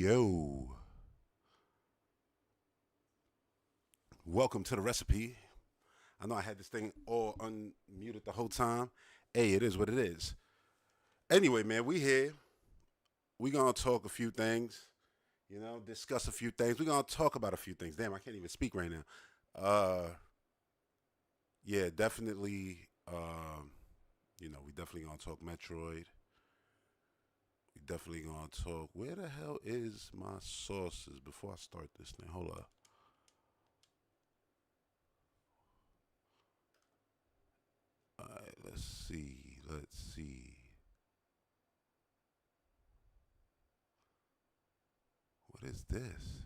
Yo, welcome to the recipe. I know I had this thing all unmuted the whole time. Hey, it is what it is. Anyway, man, we here. We gonna talk a few things. Discuss a few things. We gonna talk about a few things. Damn, I can't even speak right now. Uh, yeah, definitely. We definitely gonna talk Metroid. We definitely gonna talk. Where the hell is my sauces before I start this thing? Hold up. All right, let's see. Let's see. What is this?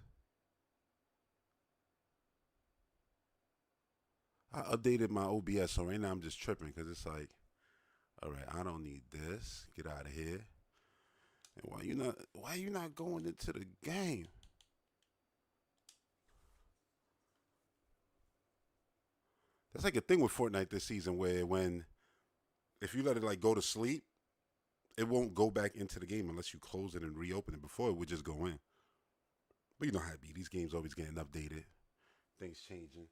I updated my OBS, so right now I'm just tripping because it's like, all right, I don't need this. Get out of here. And why you not going into the game? That's like a thing with Fortnite this season where when if you let it like go to sleep, it won't go back into the game unless you close it and reopen it. Before it would just go in. But you know how it be. These games always getting updated. Things changing.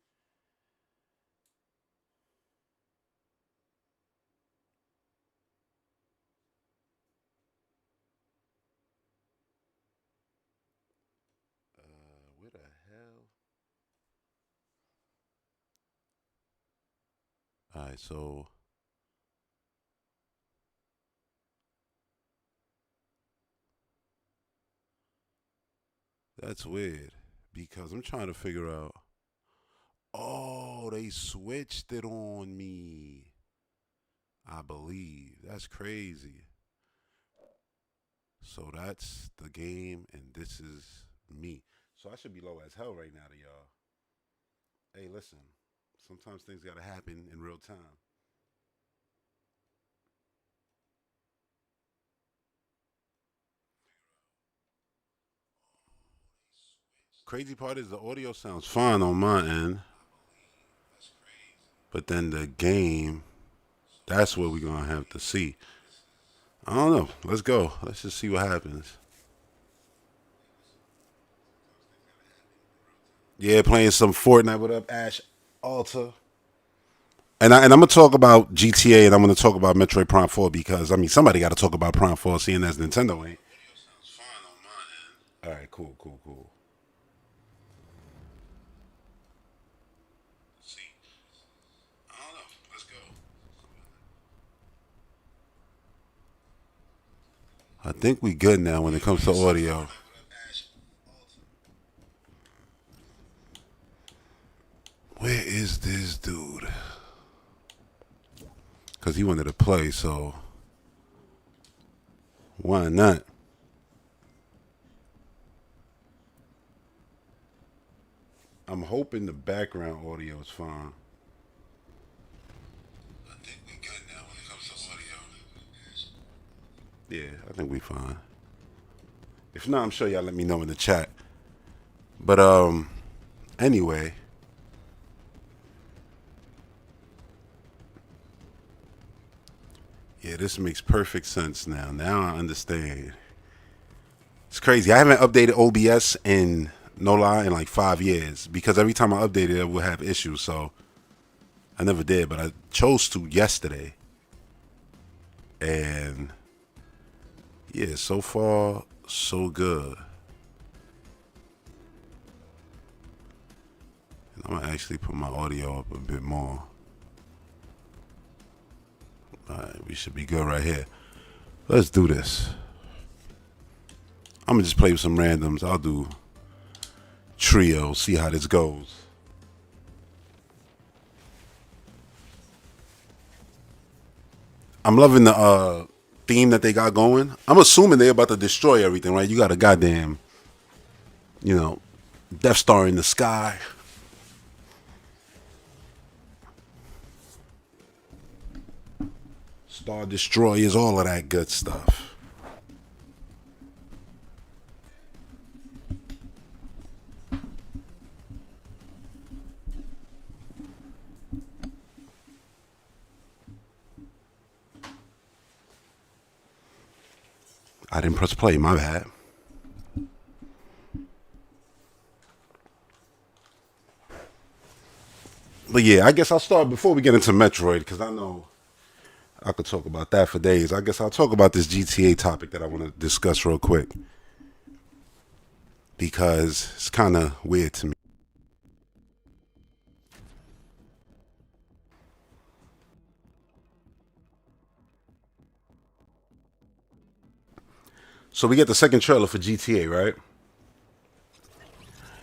Where the hell? Alright, so that's weird. Because I'm trying to figure out. Oh, they switched it on me. I believe. That's crazy. So that's the game, and this is me. So I should be low as hell right now to y'all. Hey, listen. Sometimes things gotta happen in real time. Crazy part is the audio sounds fine on my end, but then the game, that's what we're gonna have to see. I don't know. Let's go. Let's just see what happens. Yeah, playing some Fortnite. What up, Ash Alta? And I'm gonna talk about GTA and I'm gonna talk about Metroid Prime 4 because I mean somebody got to talk about Prime 4, seeing as Nintendo ain't. All right, cool, cool, cool. I think we good now when it comes to audio. Where is this dude? Cause he wanted to play, so why not? I'm hoping the background audio is fine. Yeah, I think we fine. If not, I'm sure y'all let me know in the chat. But anyway, yeah, this makes perfect sense now. Now I understand. It's crazy. I haven't updated OBS in no lie in like 5 years because every time I updated it would have issues. So I never did, but I chose to yesterday. And yeah, so far so good. And I'm gonna actually put my audio up a bit more. All right, we should be good right here. Let's do this. I'm gonna just play with some randoms. I'll do trio, see how this goes. I'm loving the theme that they got going. I'm assuming they're about to destroy everything, right? You got a goddamn, you know, Death Star in the sky. Star Destroyers, all of that good stuff. I didn't press play, my bad. But yeah, I guess I'll start before we get into Metroid because I know I could talk about that for days. I guess I'll talk about this GTA topic that I want to discuss real quick because it's kind of weird to me. So we get the second trailer for GTA, right?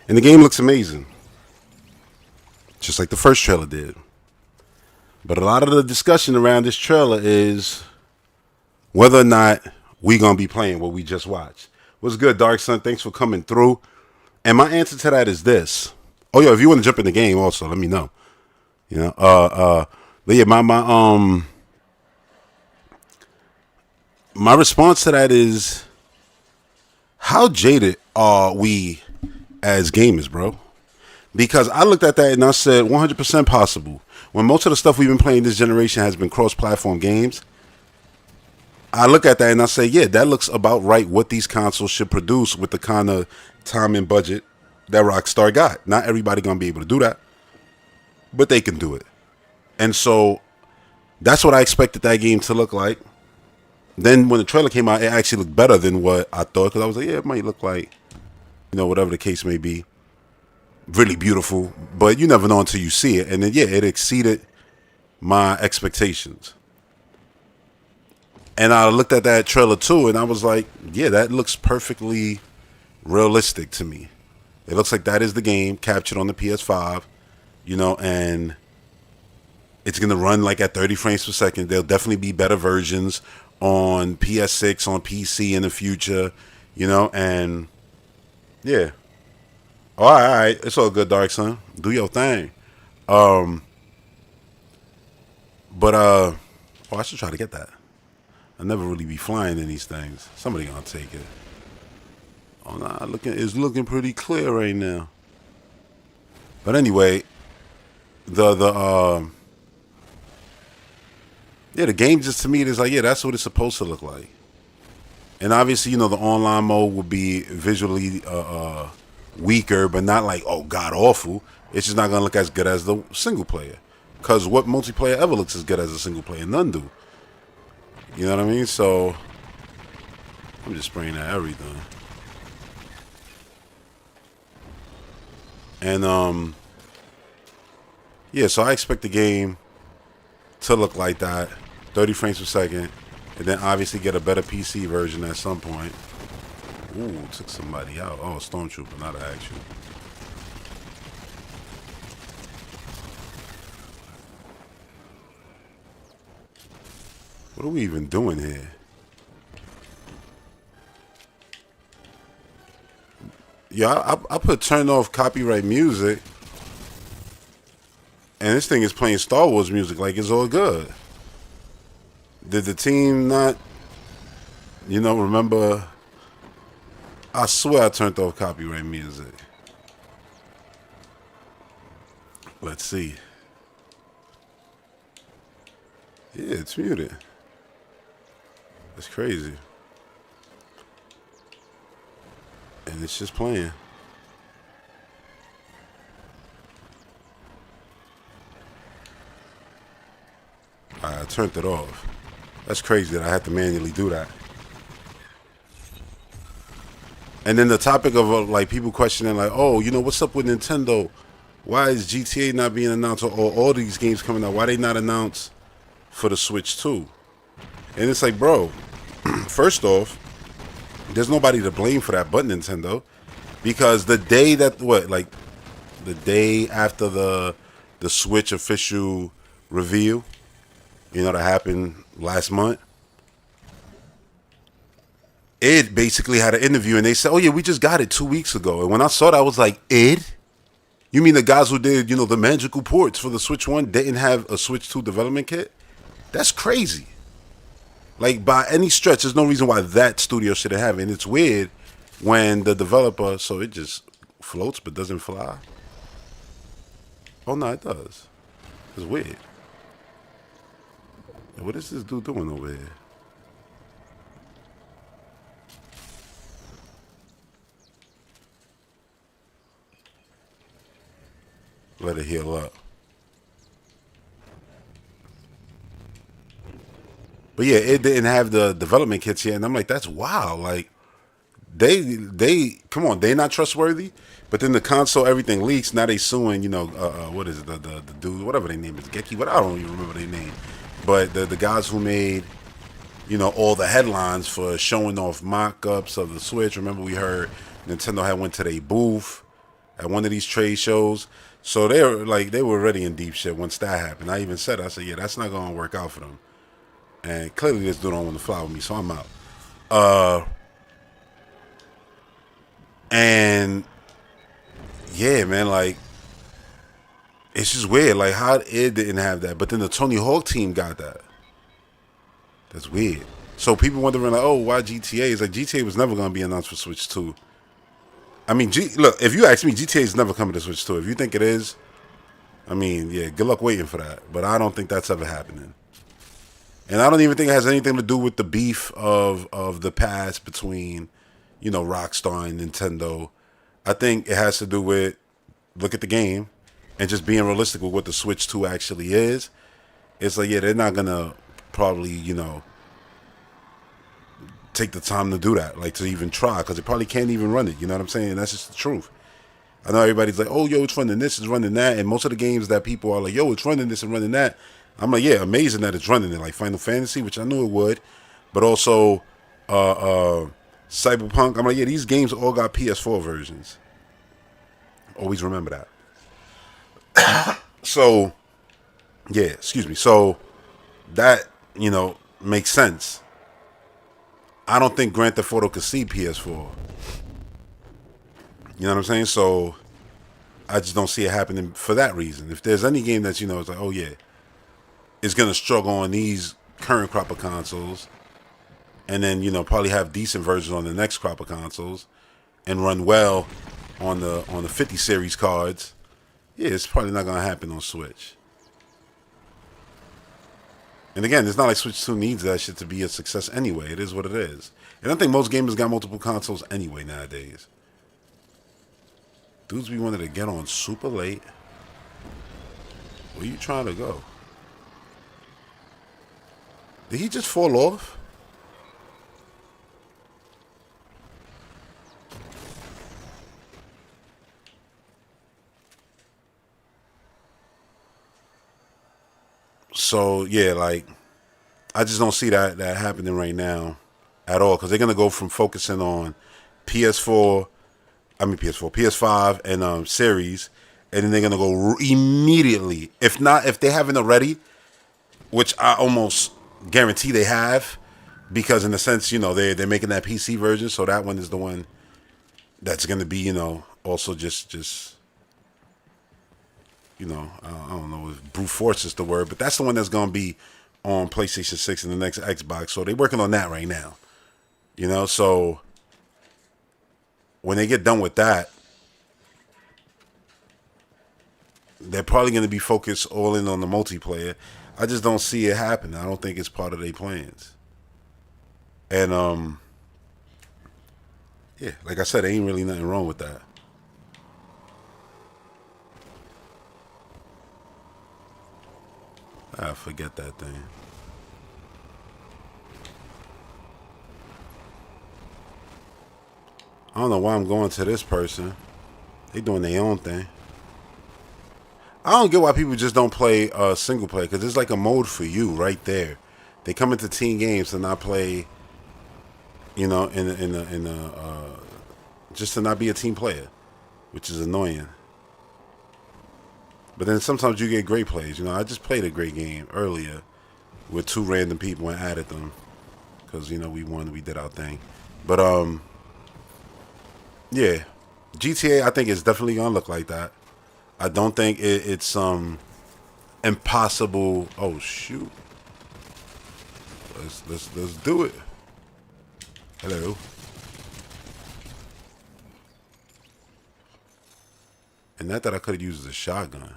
And the game looks amazing, just like the first trailer did. But a lot of the discussion around this trailer is whether or not we gonna be playing what we just watched. What's good, Dark Sun? Thanks for coming through. And my answer to that is this. Oh yeah, if you want to jump in the game, also let me know. You know, but yeah, my response to that is, how jaded are we as gamers, bro? Because I looked at that and I said 100% possible. When most of the stuff we've been playing this generation has been cross-platform games, I look at that and I say, yeah, that looks about right what these consoles should produce with the kind of time and budget that Rockstar got. Not everybody gonna be able to do that, but they can do it. And so that's what I expected that game to look like. Then when the trailer came out, it actually looked better than what I thought because I was like, yeah, it might look like, whatever the case may be, really beautiful. But you never know until you see it. And then, yeah, it exceeded my expectations. And I looked at that trailer too, and I was like, yeah, that looks perfectly realistic to me. It looks like that is the game captured on the PS5, and it's going to run like at 30 frames per second. There'll definitely be better versions on PS6, on PC in the future, and yeah. All right. It's all good, Dark Sun. Do your thing. But, I should try to get that. I never really be flying in these things. Somebody gonna take it. Oh, nah, it's looking pretty clear right now. But anyway, the game just to me is like, yeah, that's what it's supposed to look like. And obviously, the online mode would be visually weaker, but not like, oh, god awful. It's just not gonna look as good as the single player. Cause what multiplayer ever looks as good as a single player? None do. You know what I mean? So I'm just spraying at everything. And yeah, so I expect the game to look like that, 30 frames per second, and then obviously get a better PC version at some point. Ooh, took somebody out. Oh, a stormtrooper, not an action. What are we even doing here? Yeah, I put turn off copyright music, and this thing is playing Star Wars music like it's all good. Did the team not, remember? I swear I turned off copyright music. Let's see. Yeah, it's muted. That's crazy. And it's just playing. I turned it off. That's crazy that I had to manually do that. And then the topic of like people questioning like, oh, what's up with Nintendo? Why is GTA not being announced or all these games coming out? Why they not announced for the Switch too? And it's like, bro, first off, there's nobody to blame for that but Nintendo, because the day that the day after the Switch official reveal, that happened last month, Ed basically had an interview and they said, oh yeah, we just got it 2 weeks ago. And when I saw that, I was like, Ed? You mean the guys who did, the magical ports for the Switch 1 didn't have a Switch 2 development kit? That's crazy. Like, by any stretch, there's no reason why that studio shouldn't have it. And it's weird when the developer, so it just floats but doesn't fly. Oh, no, it does. It's weird. What is this dude doing over here? Let it heal up. But yeah, it didn't have the development kits yet, and I'm like, that's wild. Like they come on, they not trustworthy. But then the console, everything leaks. Now they suing, what is it, the dude, whatever their name is, Geki, what I don't even remember their name. But the guys who made, all the headlines for showing off mock-ups of the Switch. Remember we heard Nintendo had went to their booth at one of these trade shows. So they were already in deep shit once that happened. I even said, I said, yeah, that's not gonna work out for them. And clearly this dude don't want to fly with me, so I'm out. And yeah, man, like it's just weird. Like how it didn't have that, but then the Tony Hawk team got that. That's weird. So people wondering like, oh, why GTA? It's like GTA was never gonna be announced for Switch 2. I mean, look, if you ask me, GTA is never coming to Switch 2. If you think it is, I mean, yeah, good luck waiting for that. But I don't think that's ever happening. And I don't even think it has anything to do with the beef of the past between, Rockstar and Nintendo. I think it has to do with look at the game and just being realistic with what the Switch 2 actually is. It's like, yeah, they're not gonna probably, take the time to do that, like to even try, because they probably can't even run it. You know what I'm saying? That's just the truth. I know everybody's like, oh, yo, it's running this, it's running that. And most of the games that people are like, yo, it's running this and running that. I'm like, yeah, amazing that it's running it. Like Final Fantasy, which I knew it would. But also Cyberpunk. I'm like, yeah, these games all got PS4 versions. Always remember that. So, yeah, excuse me. So that, makes sense. I don't think Grand Theft Auto could see PS4. You know what I'm saying? So I just don't see it happening for that reason. If there's any game that's, it's like, oh yeah, it's going to struggle on these current crop of consoles, and then, probably have decent versions on the next crop of consoles and run well on the 50 series cards, yeah, it's probably not going to happen on Switch. And again, it's not like Switch 2 needs that shit to be a success anyway. It is what it is. And I think most gamers got multiple consoles anyway nowadays. Dudes be wanting to get on super late. Where you trying to go? Did he just fall off? So yeah, like I just don't see that happening right now at all, because they're gonna go from focusing on PS4, PS5 and series, and then they're gonna go immediately. If they haven't already, which I almost guarantee they have, because in a sense, they're making that PC version, so that one is the one that's gonna be, also just. I don't know if brute force is the word, but that's the one that's going to be on PlayStation 6 and the next Xbox. So they're working on that right now. So when they get done with that, they're probably going to be focused all in on the multiplayer. I just don't see it happening. I don't think it's part of their plans. And, yeah, like I said, there ain't really nothing wrong with that. I forget that thing. I don't know why I'm going to this person. They doing their own thing. I don't get why people just don't play single player, because it's like a mode for you right there. They come into teen games to not play, just to not be a team player, which is annoying. But then sometimes you get great plays. I just played a great game earlier with two random people and added them because we won, we did our thing. But yeah, GTA I think is definitely gonna look like that. I don't think it's impossible. Oh shoot, let's do it. Hello. And not that I could have used a shotgun.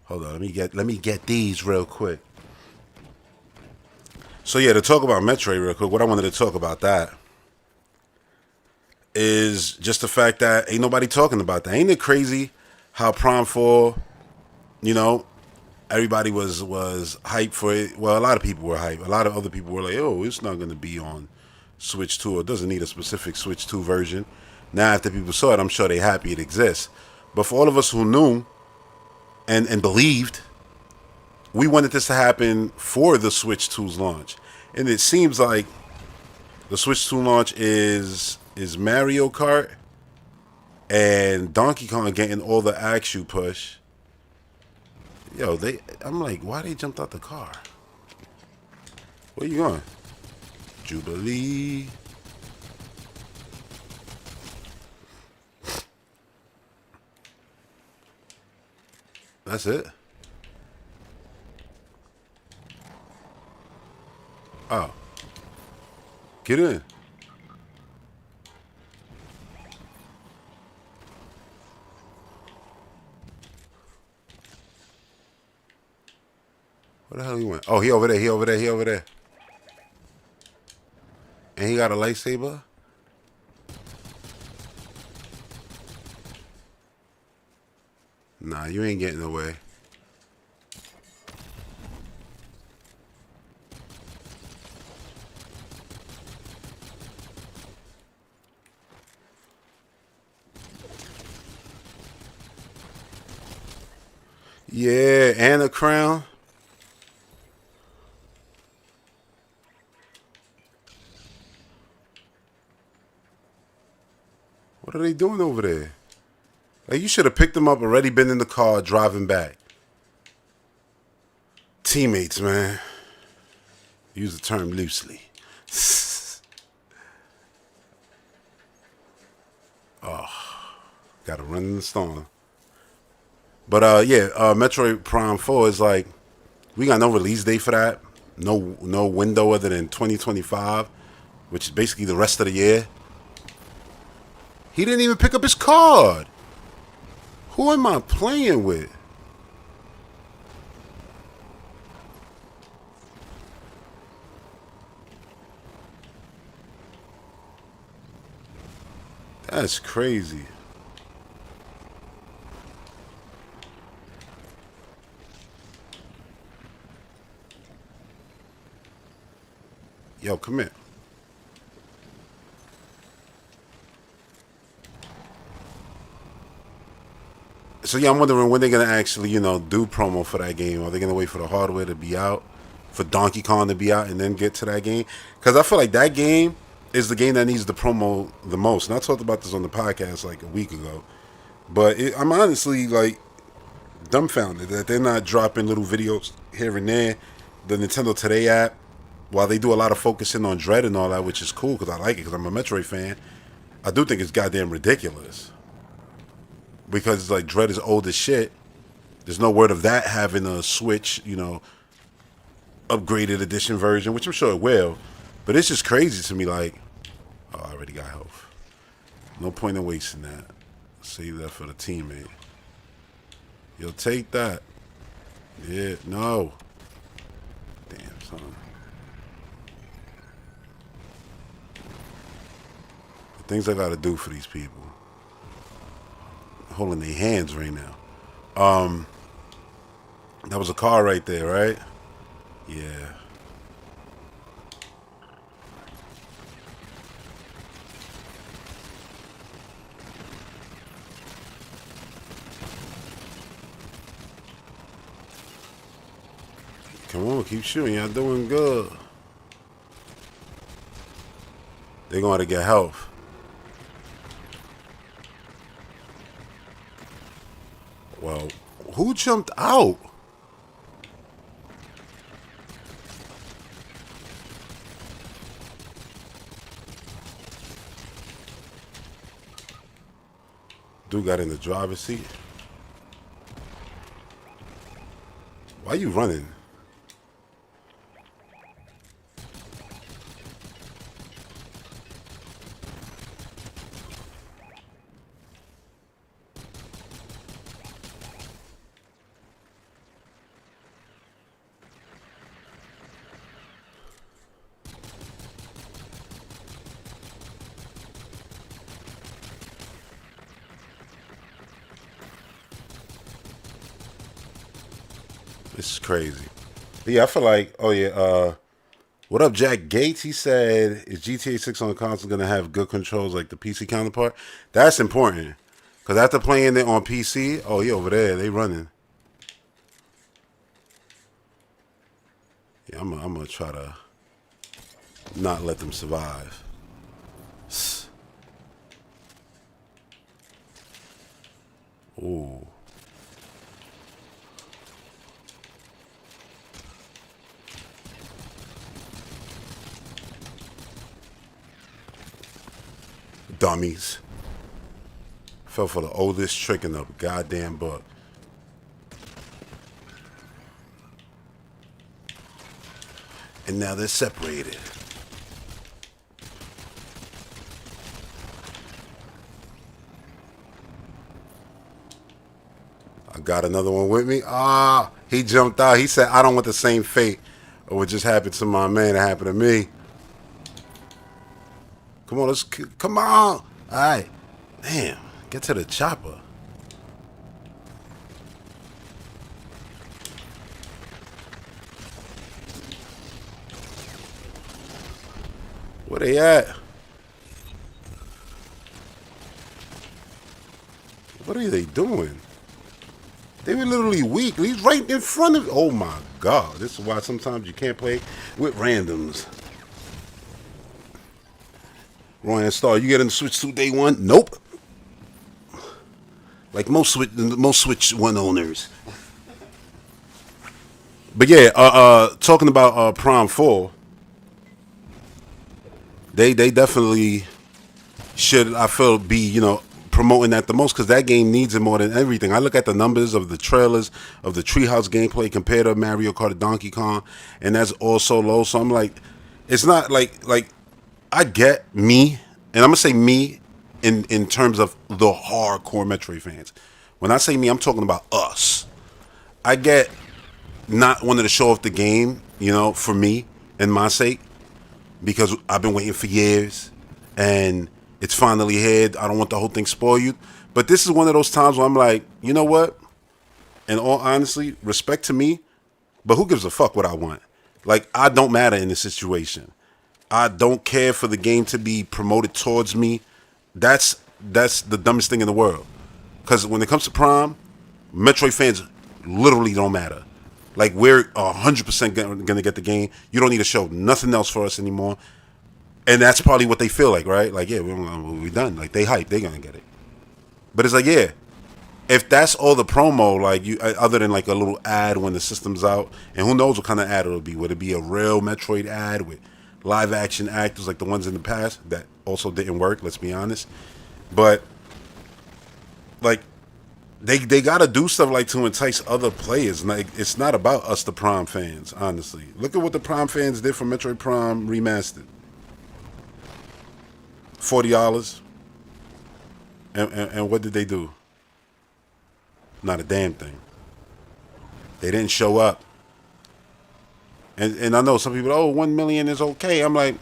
Hold on, let me get these real quick. So yeah, to talk about Metroid real quick, what I wanted to talk about that. is just the fact that ain't nobody talking about that. Ain't it crazy how Prime 4, you know, everybody was hyped for it. Well, a lot of people were hyped. A lot of other people were like, "Oh, it's not going to be on Switch 2. It doesn't need a specific Switch 2 version." Now, after people saw it, I'm sure they're happy it exists. But for all of us who knew and believed, we wanted this to happen for the Switch 2's launch. And it seems like the Switch 2 launch is Mario Kart and Donkey Kong getting all the action push. Yo, I'm like, why they jumped out the car? Where you going? Jubilee. That's it. Oh, get in. Where the hell he went? Oh, he over there. He over there. He over there. And he got a lightsaber. Nah, you ain't getting away. Yeah, and a crown. What are they doing over there? Like, you should have picked them up, already been in the car, driving back. Teammates, man. Use the term loosely. Gotta run in the storm. But yeah, Metroid Prime 4 is like, we got no release date for that. No window other than 2025, which is basically the rest of the year. He didn't even pick up his card. Who am I playing with? That's crazy. Yo, come here. So yeah, I'm wondering when they're gonna actually, do promo for that game. Are they gonna wait for the hardware to be out, for Donkey Kong to be out, and then get to that game? Because I feel like that game is the game that needs the promo the most. And I talked about this on the podcast like a week ago. But I'm honestly like dumbfounded that they're not dropping little videos here and there. The Nintendo Today app, while they do a lot of focusing on Dread and all that, which is cool because I like it because I'm a Metroid fan, I do think it's goddamn ridiculous. Because it's like Dread is old as shit. There's no word of that having a Switch, upgraded edition version, which I'm sure it will. But it's just crazy to me, like, oh, I already got health. No point in wasting that. Save that for the teammate. You'll take that. Yeah, no. Damn, son. The things I gotta do for these people. Holding their hands right now. That was a car right there, right? Yeah. Come on, keep shooting. Y'all doing good. They're going to get health. Well, who jumped out? Dude got in the driver's seat. Why you running? This is crazy. But yeah, I feel like, oh yeah, what up, Jack Gates? He said, is GTA 6 on console going to have good controls like the PC counterpart? That's important. Because after playing it on PC, oh yeah, over there, they running. Yeah, I'm going to try to not let them survive. Ooh. Dummies. Fell for the oldest trick in the goddamn book. And now they're separated. I got another one with me. Ah, he jumped out. He said, I don't want the same fate of what just happened to my man that happened to me. Come on, come on. All right. Damn, get to the chopper. Where they at? What are they doing? They were literally weak. He's right in front of. Oh my god! This is why sometimes you can't play with randoms. Ryan Star, you get in the Switch 2 day one? Nope. Like most Switch 1 owners. But yeah, talking about Prime 4, they definitely should, I feel, be, promoting that the most, because that game needs it more than everything. I look at the numbers of the trailers of the Treehouse gameplay compared to Mario Kart or Donkey Kong, and that's all so low. So I'm like, it's not like I get me, and I'm gonna say me in terms of the hardcore Metroid fans. When I say me, I'm talking about us. I get not wanting to show off the game, for me and my sake, because I've been waiting for years, and it's finally here. I don't want the whole thing spoil you. But this is one of those times where I'm like, you know what? In all honesty, respect to me, but who gives a fuck what I want? Like, I don't matter in this situation. I don't care for the game to be promoted towards me. That's the dumbest thing in the world. Because when it comes to Prime, Metroid fans literally don't matter. Like, we're 100% going to get the game. You don't need to show nothing else for us anymore. And that's probably what they feel like, right? Like, yeah, we're done. Like, they hype. They're going to get it. But it's like, yeah, if that's all the promo, like, you, other than like a little ad when the system's out, and who knows what kind of ad it'll be. Would it be a real Metroid ad with live action actors like the ones in the past that also didn't work, let's be honest. But like, they gotta do stuff like to entice other players. Like, it's not about us, the Prime fans, honestly. Look at what the Prime fans did for Metroid Prime Remastered. $40. And what did they do? Not a damn thing. They didn't show up. And I know some people, 1 million is okay. I'm like,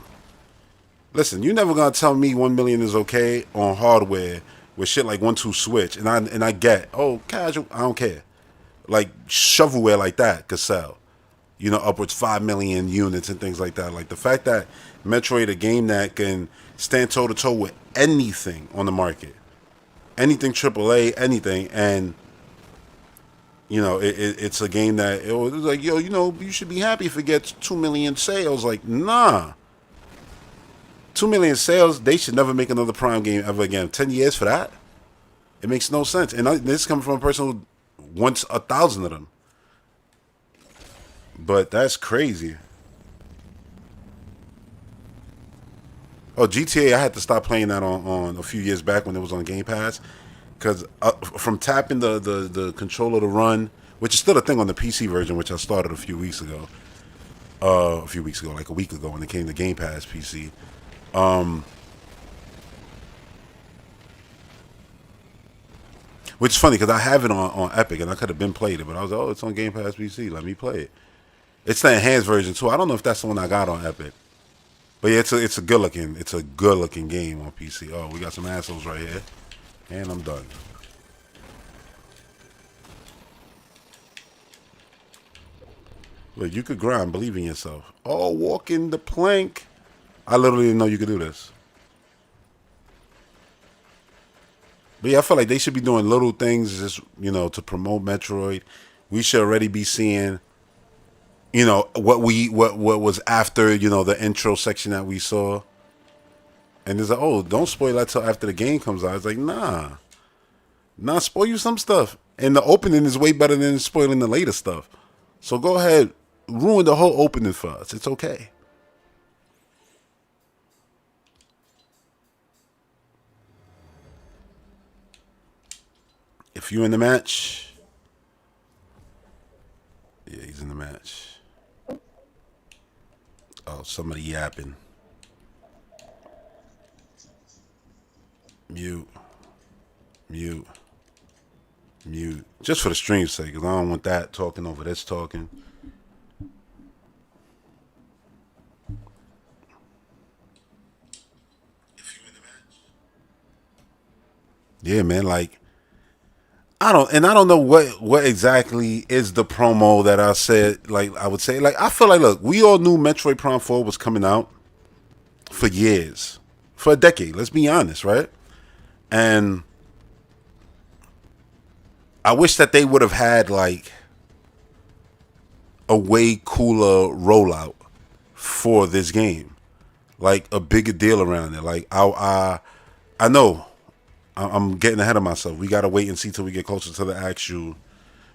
listen, you're never gonna tell me 1 million is okay on hardware with shit like 1-2 Switch. And I get, casual, I don't care. Like, shovelware like that could sell, upwards 5 million units and things like that. Like, the fact that Metroid, a game that can stand toe to toe with anything on the market, anything AAA, anything, and it's a game that it was like, you should be happy if it gets 2 million sales. Like, nah. 2 million sales, they should never make another Prime game ever again. 10 years for that? It makes no sense. And this is coming from a person who wants 1,000 of them. But that's crazy. GTA, I had to stop playing that on a few years back when it was on Game Pass. Because from tapping the controller to run, which is still a thing on the PC version, which I started a few weeks ago, like a week ago when it came to Game Pass PC. Which is funny because I have it on Epic and I could have been played it, but I was like, it's on Game Pass PC, let me play it. It's the enhanced version too. I don't know if that's the one I got on Epic. But yeah, it's a good looking game on PC. Oh, we got some assholes right here. And I'm done. Look, you could grind. Believe in yourself. Oh, walking the plank. I literally didn't know you could do this. But yeah, I feel like they should be doing little things just, to promote Metroid. We should already be seeing, what was after, the intro section that we saw. And it's like, oh, don't spoil that till after the game comes out. It's like, nah. Nah, spoil you some stuff. And the opening is way better than spoiling the later stuff. So go ahead, ruin the whole opening for us. It's okay. If you in the match, yeah, he's in the match. Oh, somebody yapping. Mute, mute, mute. Just for the stream's sake, because I don't want that talking over this talking. Yeah, man, like I don't know what exactly is the promo that I said. Like I would say, like I feel like, look, we all knew Metroid Prime 4 was coming out for years, for a decade. Let's be honest, right? And I wish that they would have had like a way cooler rollout for this game, like a bigger deal around it. Like I know I'm getting ahead of myself. We gotta wait and see till we get closer to the actual,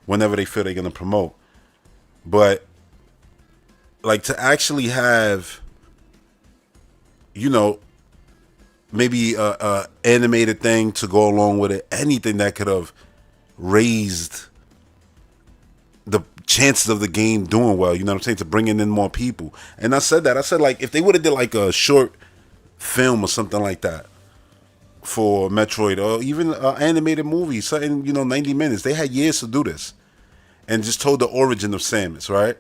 whenever they feel they're gonna promote. But like to actually have, maybe a animated thing to go along with it, anything that could have raised the chances of the game doing well. You know what I'm saying? To bringing in more people. And I said like if they would have did like a short film or something like that for Metroid, or even an animated movie, something, 90 minutes. They had years to do this, and just told the origin of Samus, right?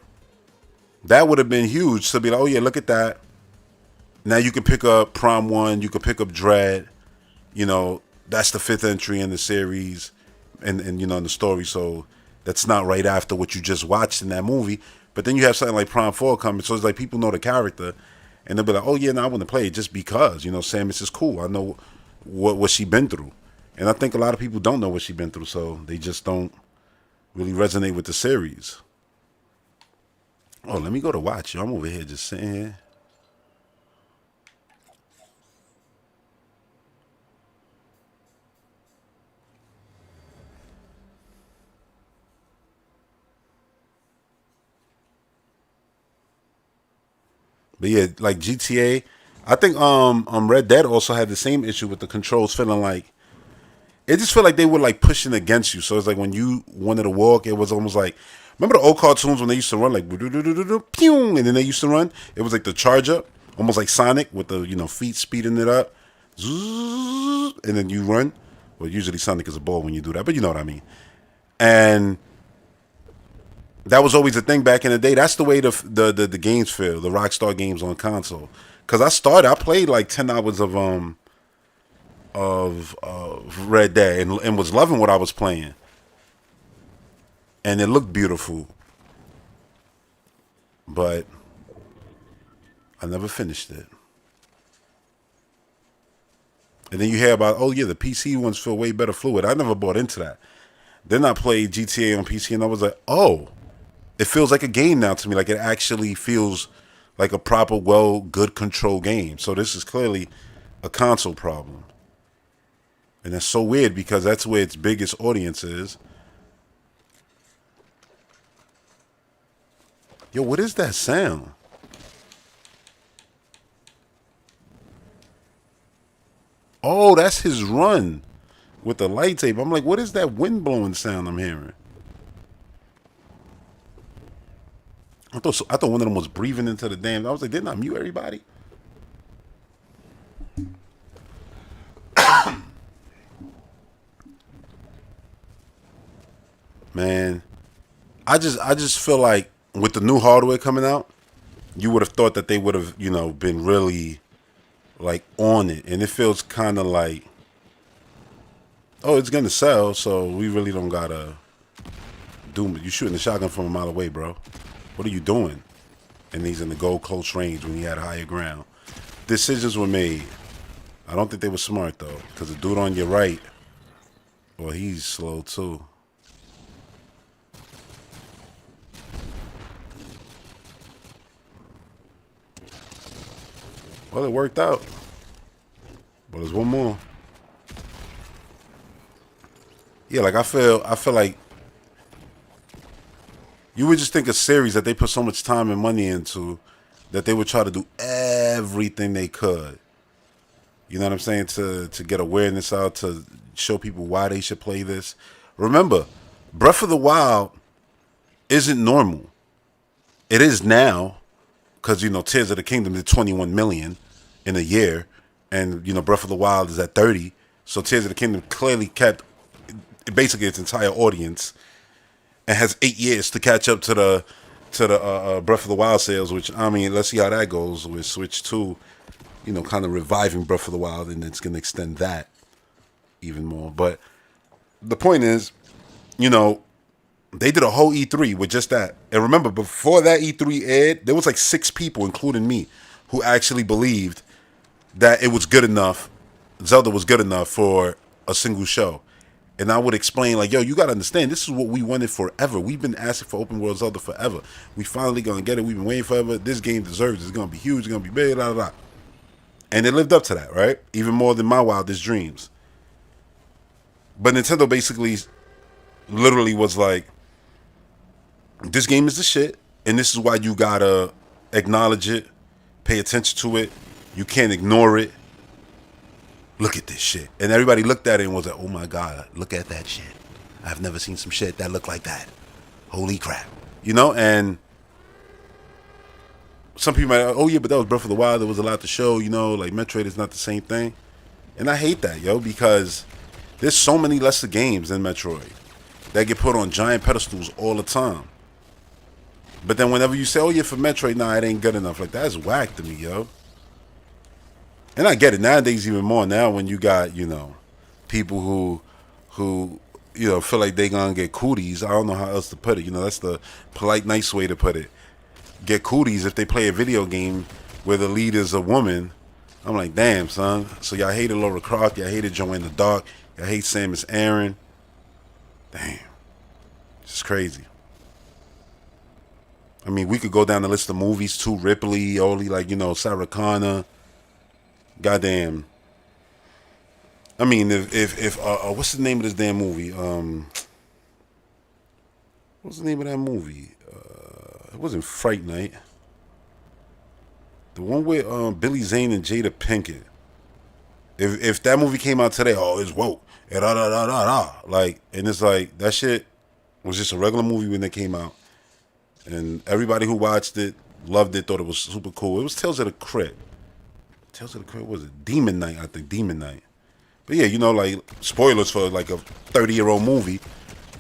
That would have been huge to be like, oh yeah, look at that. Now you can pick up Prime 1, you can pick up Dread, that's the 5th entry in the series, and in the story, so that's not right after what you just watched in that movie. But then you have something like Prime 4 coming, so it's like people know the character, and they'll be like, oh yeah, no, I want to play it just because, Samus is cool. I know what she been through. And I think a lot of people don't know what she been through, so they just don't really resonate with the series. Oh, let me go to watch. I'm over here just sitting here. But yeah, like GTA, I think Red Dead also had the same issue with the controls feeling like it just felt like they were like pushing against you. So it's like when you wanted to walk, it was almost like, remember the old cartoons when they used to run like pew, and then they used to run. It was like the charge up, almost like Sonic with the feet speeding it up, and then you run. Well, usually Sonic is a ball when you do that, but you know what I mean. And that was always a thing back in the day. That's the way the games feel, the Rockstar games on console. Cause I played like 10 hours of Red Dead and was loving what I was playing, and it looked beautiful, but I never finished it. And then you hear about, oh yeah, the PC ones feel way better fluid. I never bought into that. Then I played GTA on PC, and I was like, oh, it feels like a game now to me. Like it actually feels like a proper, good control game. So this is clearly a console problem. And that's so weird because that's where its biggest audience is. Yo, what is that sound? Oh, that's his run with the light tape. I'm like, what is that wind blowing sound I'm hearing? I thought one of them was breathing into the damn. I was like, didn't I mute everybody? Man, I just feel like with the new hardware coming out, you would have thought that they would have, been really like on it. And it feels kind of like, oh, it's gonna sell, so we really don't gotta do it. You shooting the shotgun from a mile away, bro. What are you doing? And he's in the goal close range when he had higher ground. Decisions were made. I don't think they were smart though, because the dude on your right, well, he's slow too. Well, it worked out. But there's one more. Yeah, like I feel like you would just think a series that they put so much time and money into that they would try to do everything they could. You know what I'm saying? To get awareness out, to show people why they should play this. Remember, Breath of the Wild isn't normal. It is now, because, you know, Tears of the Kingdom did 21 million in a year, and, you know, Breath of the Wild is at 30. So Tears of the Kingdom clearly kept basically its entire audience, and has 8 years to catch up to the Breath of the Wild sales. Which, I mean, let's see how that goes with Switch 2. You know, kind of reviving Breath of the Wild, and it's going to extend that even more. But the point is, you know, they did a whole E3 with just that. And remember, before that E3 aired, there was like 6 people, including me, who actually believed that it was good enough, Zelda was good enough for a single show. And I would explain, like, yo, you got to understand, this is what we wanted forever. We've been asking for open world Zelda forever. We finally going to get it. We've been waiting forever. This game deserves it. It's going to be huge. It's going to be big, blah, blah, blah. And it lived up to that, right? Even more than my wildest dreams. But Nintendo basically literally was like, this game is the shit, and this is why you gotta acknowledge it, pay attention to it. You can't ignore it. Look at this shit. And everybody looked at it and was like, oh my God, look at that shit. I've never seen some shit that looked like that. Holy crap. You know, and some people might, oh yeah, but that was Breath of the Wild. There was a lot to show, you know, like Metroid is not the same thing. And I hate that, yo, because there's so many lesser games than Metroid that get put on giant pedestals all the time. But then whenever you say, oh yeah, for Metroid, nah, it ain't good enough. Like, that's whack to me, yo. And I get it nowadays even more now when you got, you know, people who you know, feel like they gonna get cooties. I don't know how else to put it. You know, that's the polite, nice way to put it. Get cooties if they play a video game where the lead is a woman. I'm like, damn, son. So y'all hated Lara Croft, y'all hated Joanne the Dark, y'all hate Samus Aran. Damn. It's crazy. I mean, we could go down the list of movies too. Ripley, only like, you know, Sarah Connor. Goddamn. I mean, if what's the name of this damn movie? What's the name of that movie? It wasn't Fright Night. The one with Billy Zane and Jada Pinkett. If that movie came out today, oh, it's woke. Like, and it's like, that shit was just a regular movie when it came out. And everybody who watched it loved it, thought it was super cool. It was Tales of the Crypt. Tales of the Crypt, what was it? Demon Night, I think. Demon Night. But yeah, you know, like, spoilers for like a 30-year-old movie.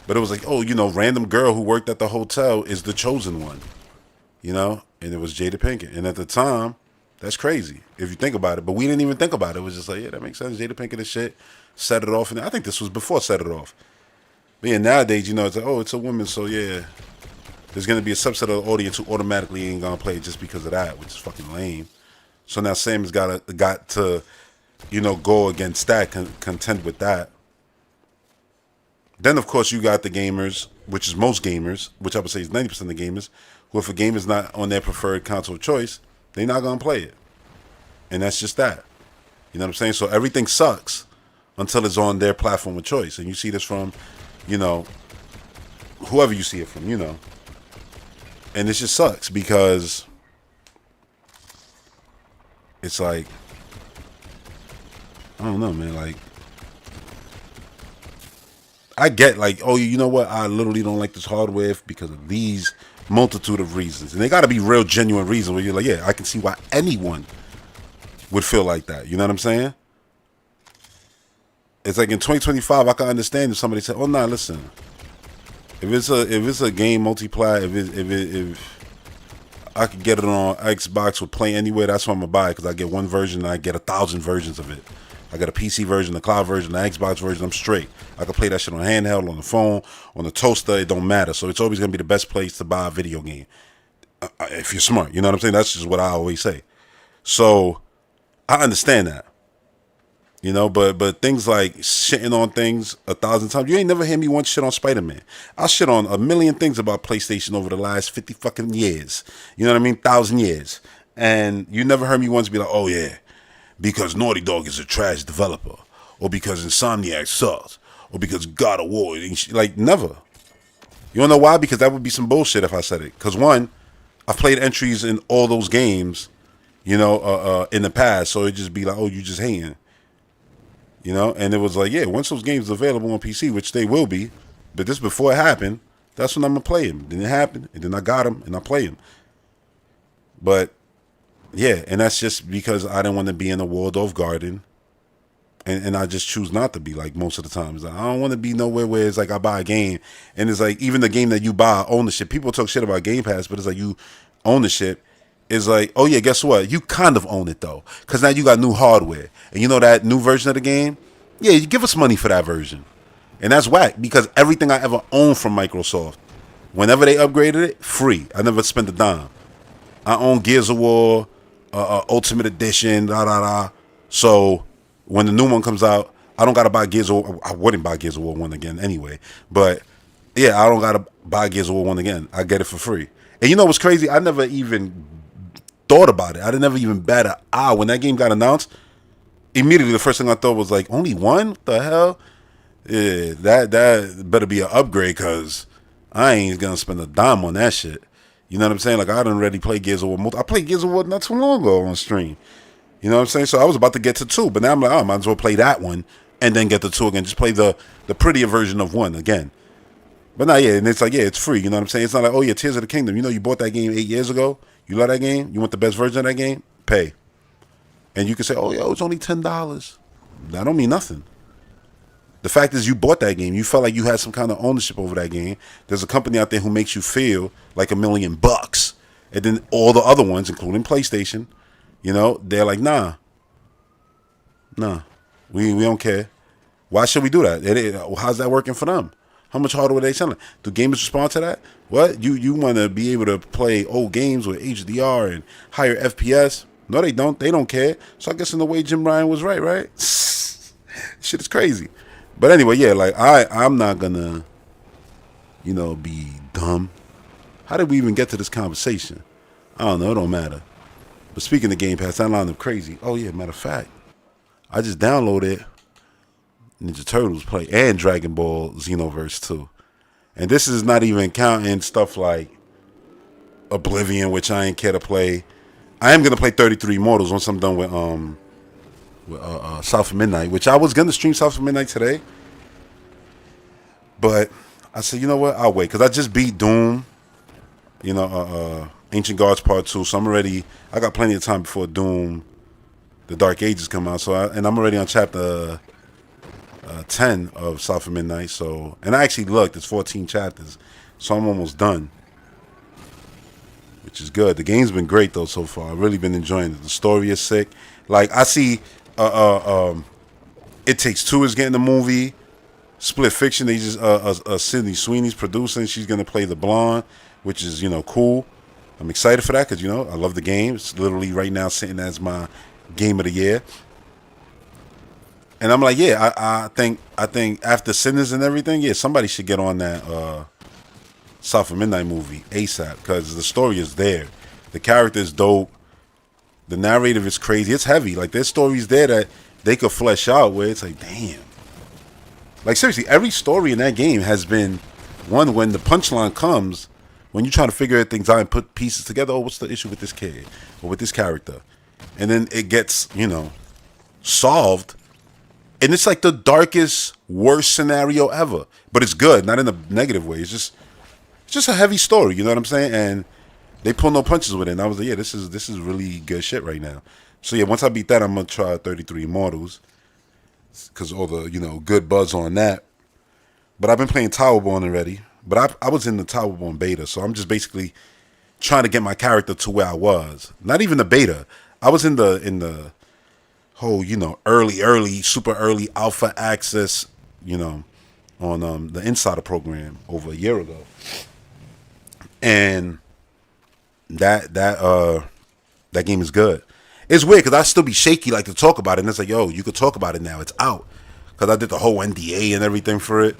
But it was like, oh, you know, random girl who worked at the hotel is the chosen one. You know? And it was Jada Pinkett. And at the time, that's crazy if you think about it. But we didn't even think about it. It was just like, yeah, that makes sense. Jada Pinkett and shit. Set it off. And I think this was before Set It Off. But yeah, nowadays, you know, it's like, oh, it's a woman, so yeah. There's going to be a subset of the audience who automatically ain't going to play it just because of that, which is fucking lame. So now Sam's got to, you know, go against that, contend with that. Then, of course, you got the gamers, which is most gamers, which I would say is 90% of the gamers, who if a game is not on their preferred console of choice, they're not going to play it. And that's just that. You know what I'm saying? So everything sucks until it's on their platform of choice. And you see this from, you know, whoever you see it from, you know. And it just sucks because it's like, I don't know, man. Like, I get like, oh, you know what? I literally don't like this hardware because of these multitude of reasons. And they got to be real genuine reasons where you're like, yeah, I can see why anyone would feel like that. You know what I'm saying? It's like in 2025, I can understand if somebody said, oh, nah, listen. If it's a game multiplayer, if I could get it on Xbox or play anywhere, that's what I'm gonna buy, because I get one version and I get 1,000 versions of it. I got a PC version, the cloud version, the Xbox version. I'm straight. I can play that shit on handheld, on the phone, on the toaster. It don't matter. So it's always gonna be the best place to buy a video game. if you're smart. You know what I'm saying? That's just what I always say. So I understand that. You know, but things like shitting on things 1,000 times. You ain't never hear me once shit on Spider-Man. I shit on a million things about PlayStation over the last 50 fucking years. You know what I mean? 1,000 years. And you never heard me once be like, oh yeah, because Naughty Dog is a trash developer, or because Insomniac sucks, or because God of War. Like, never. You don't know why? Because that would be some bullshit if I said it. Because one, I've played entries in all those games, in the past, so it'd just be like, oh, you just hating. And it was like, yeah, once those games are available on PC, which they will be, but this before it happened, that's when I'm going to play them. Then it happened, and then I got them, and I play them. But, yeah, and that's just because I didn't want to be in a Waldorf garden, and I just choose not to be, like, most of the times. I don't want to be nowhere where it's like I buy a game, and it's like, even the game that you buy, ownership. People talk shit about Game Pass, but it's like you ownership. Is like, oh yeah, guess what? You kind of own it though, because now you got new hardware, and you know that new version of the game. Yeah, you give us money for that version, and that's whack because everything I ever owned from Microsoft, whenever they upgraded it, free. I never spent a dime. I own Gears of War, Ultimate Edition, da da da. So when the new one comes out, I don't gotta buy Gears of War. I wouldn't buy Gears of War 1 again anyway, but yeah, I don't gotta buy Gears of War 1 again. I get it for free. And you know what's crazy? I never even thought about it. I didn't ever even bat an eye when that game got announced. Immediately, the first thing I thought was like, only one? What the hell? Yeah, that better be an upgrade because I ain't gonna spend a dime on that shit. You know what I'm saying? Like I done already played Gears of War. I played Gears of War not too long ago on stream. You know what I'm saying? So I was about to get to 2, but now I'm like, oh, I might as well play that one and then get to 2 again. Just play the prettier version of 1 again. But not yeah, and it's like, yeah, it's free. You know what I'm saying? It's not like, oh yeah, Tears of the Kingdom. You bought that game 8 years ago. You love that game? You want the best version of that game? Pay. And you can say, oh, yo, it's only $10. That don't mean nothing. The fact is you bought that game. You felt like you had some kind of ownership over that game. There's a company out there who makes you feel like $1,000,000. And then all the other ones, including PlayStation, they're like, nah, we don't care. Why should we do that? How's that working for them? How much harder were they selling? Do gamers respond to that? What? You want to be able to play old games with HDR and higher FPS? No, they don't. They don't care. So I guess in the way Jim Ryan was right? Shit is crazy. But anyway, yeah, like I'm not gonna, be dumb. How did we even get to this conversation? I don't know. It don't matter. But speaking of Game Pass, that lined up crazy. Oh yeah, matter of fact, I just downloaded Ninja Turtles play and Dragon Ball Xenoverse 2. And this is not even counting stuff like Oblivion, which I ain't care to play. I am gonna play 33 Immortals once I'm done with South of Midnight, which I was gonna stream South of Midnight today, but I said, you know what, I'll wait because I just beat Doom, Ancient Gods Part 2, so I got plenty of time before Doom, The Dark Ages come out. And I'm already on chapter 10 of South of Midnight. So, and I actually looked, it's 14 chapters, so I'm almost done, which is good. The game's been great though so far. I've really been enjoying it. The story is sick. Like I see, It Takes Two is getting a movie. Split Fiction, they just Sydney Sweeney's producing. She's gonna play the blonde, which is cool. I'm excited for that because I love the game. It's literally right now sitting as my game of the year. And I'm like, yeah, I think after Sinners and everything, yeah, somebody should get on that South of Midnight movie ASAP because the story is there. The character is dope. The narrative is crazy. It's heavy. Like there's stories there that they could flesh out where it's like, damn. Like seriously, every story in that game has been one when the punchline comes, when you're trying to figure things out and put pieces together. Oh, what's the issue with this kid or with this character? And then it gets, solved. And it's like the darkest, worst scenario ever. But it's good, not in a negative way. It's just a heavy story, you know what I'm saying? And they pull no punches with it. And I was like, yeah, this is really good shit right now. So yeah, once I beat that, I'm gonna try 33 Immortals. Because all the, good buzz on that. But I've been playing Towerborn already. But I was in the Towerborn beta, so I'm just basically trying to get my character to where I was. Not even the beta. I was in the whole, early, super early alpha access, on the Insider program over a year ago. And that game is good. It's weird because I still be shaky like to talk about it, and it's like, yo, you could talk about it now. It's out because I did the whole NDA and everything for it.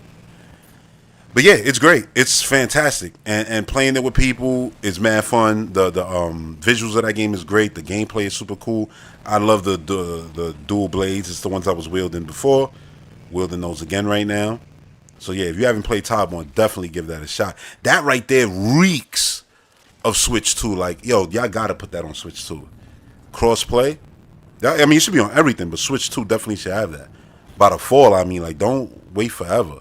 But yeah, it's great. It's fantastic, and playing it with people is mad fun. The visuals of that game is great. The gameplay is super cool. I love the dual blades. It's the ones I was wielding before. Wielding those again right now. So yeah, if you haven't played Top One, definitely give that a shot. That right there reeks of Switch 2. Like, yo, y'all gotta put that on Switch 2. Crossplay. I mean, it should be on everything, but Switch 2 definitely should have that. By the fall, I mean, like, don't wait forever.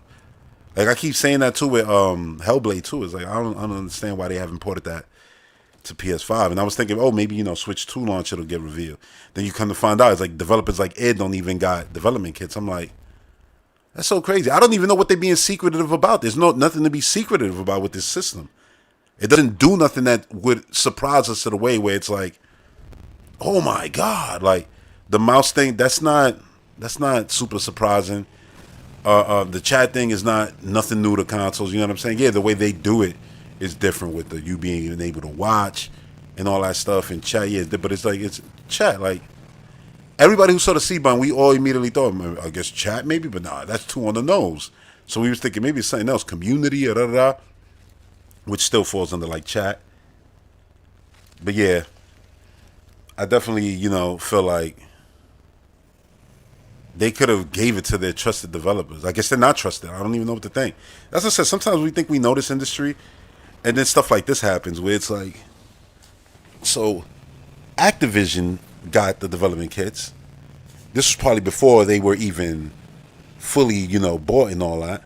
Like I keep saying that too with Hellblade too. It's like I don't understand why they haven't ported that to PS5. And I was thinking, oh, maybe Switch 2 launch it'll get revealed. Then you come to find out, it's like developers like Ed don't even got development kits. I'm like, that's so crazy. I don't even know what they're being secretive about. There's nothing to be secretive about with this system. It doesn't do nothing that would surprise us to the way where it's like, oh my god, like the mouse thing. That's not super surprising. The chat thing is not nothing new to consoles. You know what I'm saying? Yeah, the way they do it is different with the you being even able to watch and all that stuff and chat. Yeah, but it's like it's chat. Like everybody who saw the C button, we all immediately thought, I guess chat maybe, but nah, that's too on the nose. So we was thinking maybe it's something else, community or da, which still falls under like chat. But yeah, I definitely feel like they could have gave it to their trusted developers. I guess they're not trusted. I don't even know what to think. As I said, sometimes we think we know this industry, and then stuff like this happens where it's like, so Activision got the development kits. This was probably before they were even fully, bought and all that.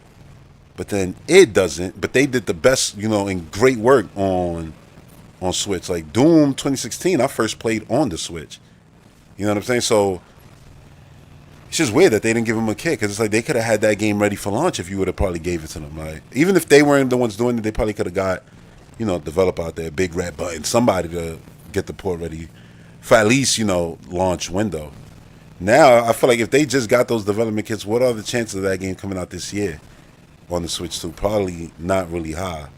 But then it doesn't. But they did the best, and great work on Switch. Like Doom 2016, I first played on the Switch. You know what I'm saying? So it's just weird that they didn't give them a kit because it's like they could have had that game ready for launch if you would have probably gave it to them. Like even if they weren't the ones doing it, they probably could have got, develop out there, big red button, somebody to get the port ready for at least launch window. Now I feel like if they just got those development kits, what are the chances of that game coming out this year on the Switch 2? Probably not really high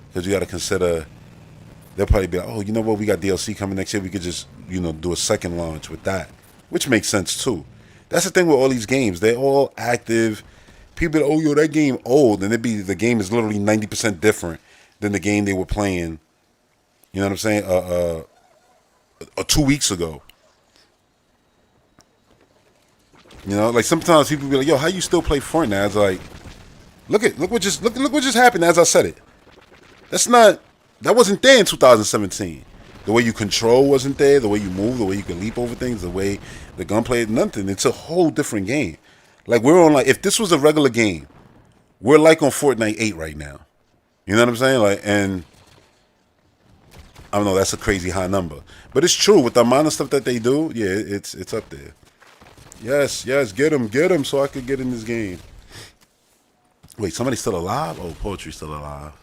because you got to consider they'll probably be like, oh, you know what, we got DLC coming next year. We could just do a second launch with that. Which makes sense too. That's the thing with all these games. They're all active. People, oh, yo, that game old. And the game is literally 90% different than the game they were playing. You know what I'm saying? 2 weeks ago. Like sometimes people be like, yo, how you still play Fortnite? I was like, look what just happened as I said it. That wasn't there in 2017. The way you control wasn't there. The way you move, the way you can leap over things, the way the gunplay, nothing. It's a whole different game. Like we're on if this was a regular game, we're like on Fortnite 8 right now. You know what I'm saying? Like, and I don't know, that's a crazy high number. But it's true with the amount of stuff that they do, yeah, it's up there. Yes, get him so I could get in this game. Wait, somebody's still alive? Oh, Poetry's still alive.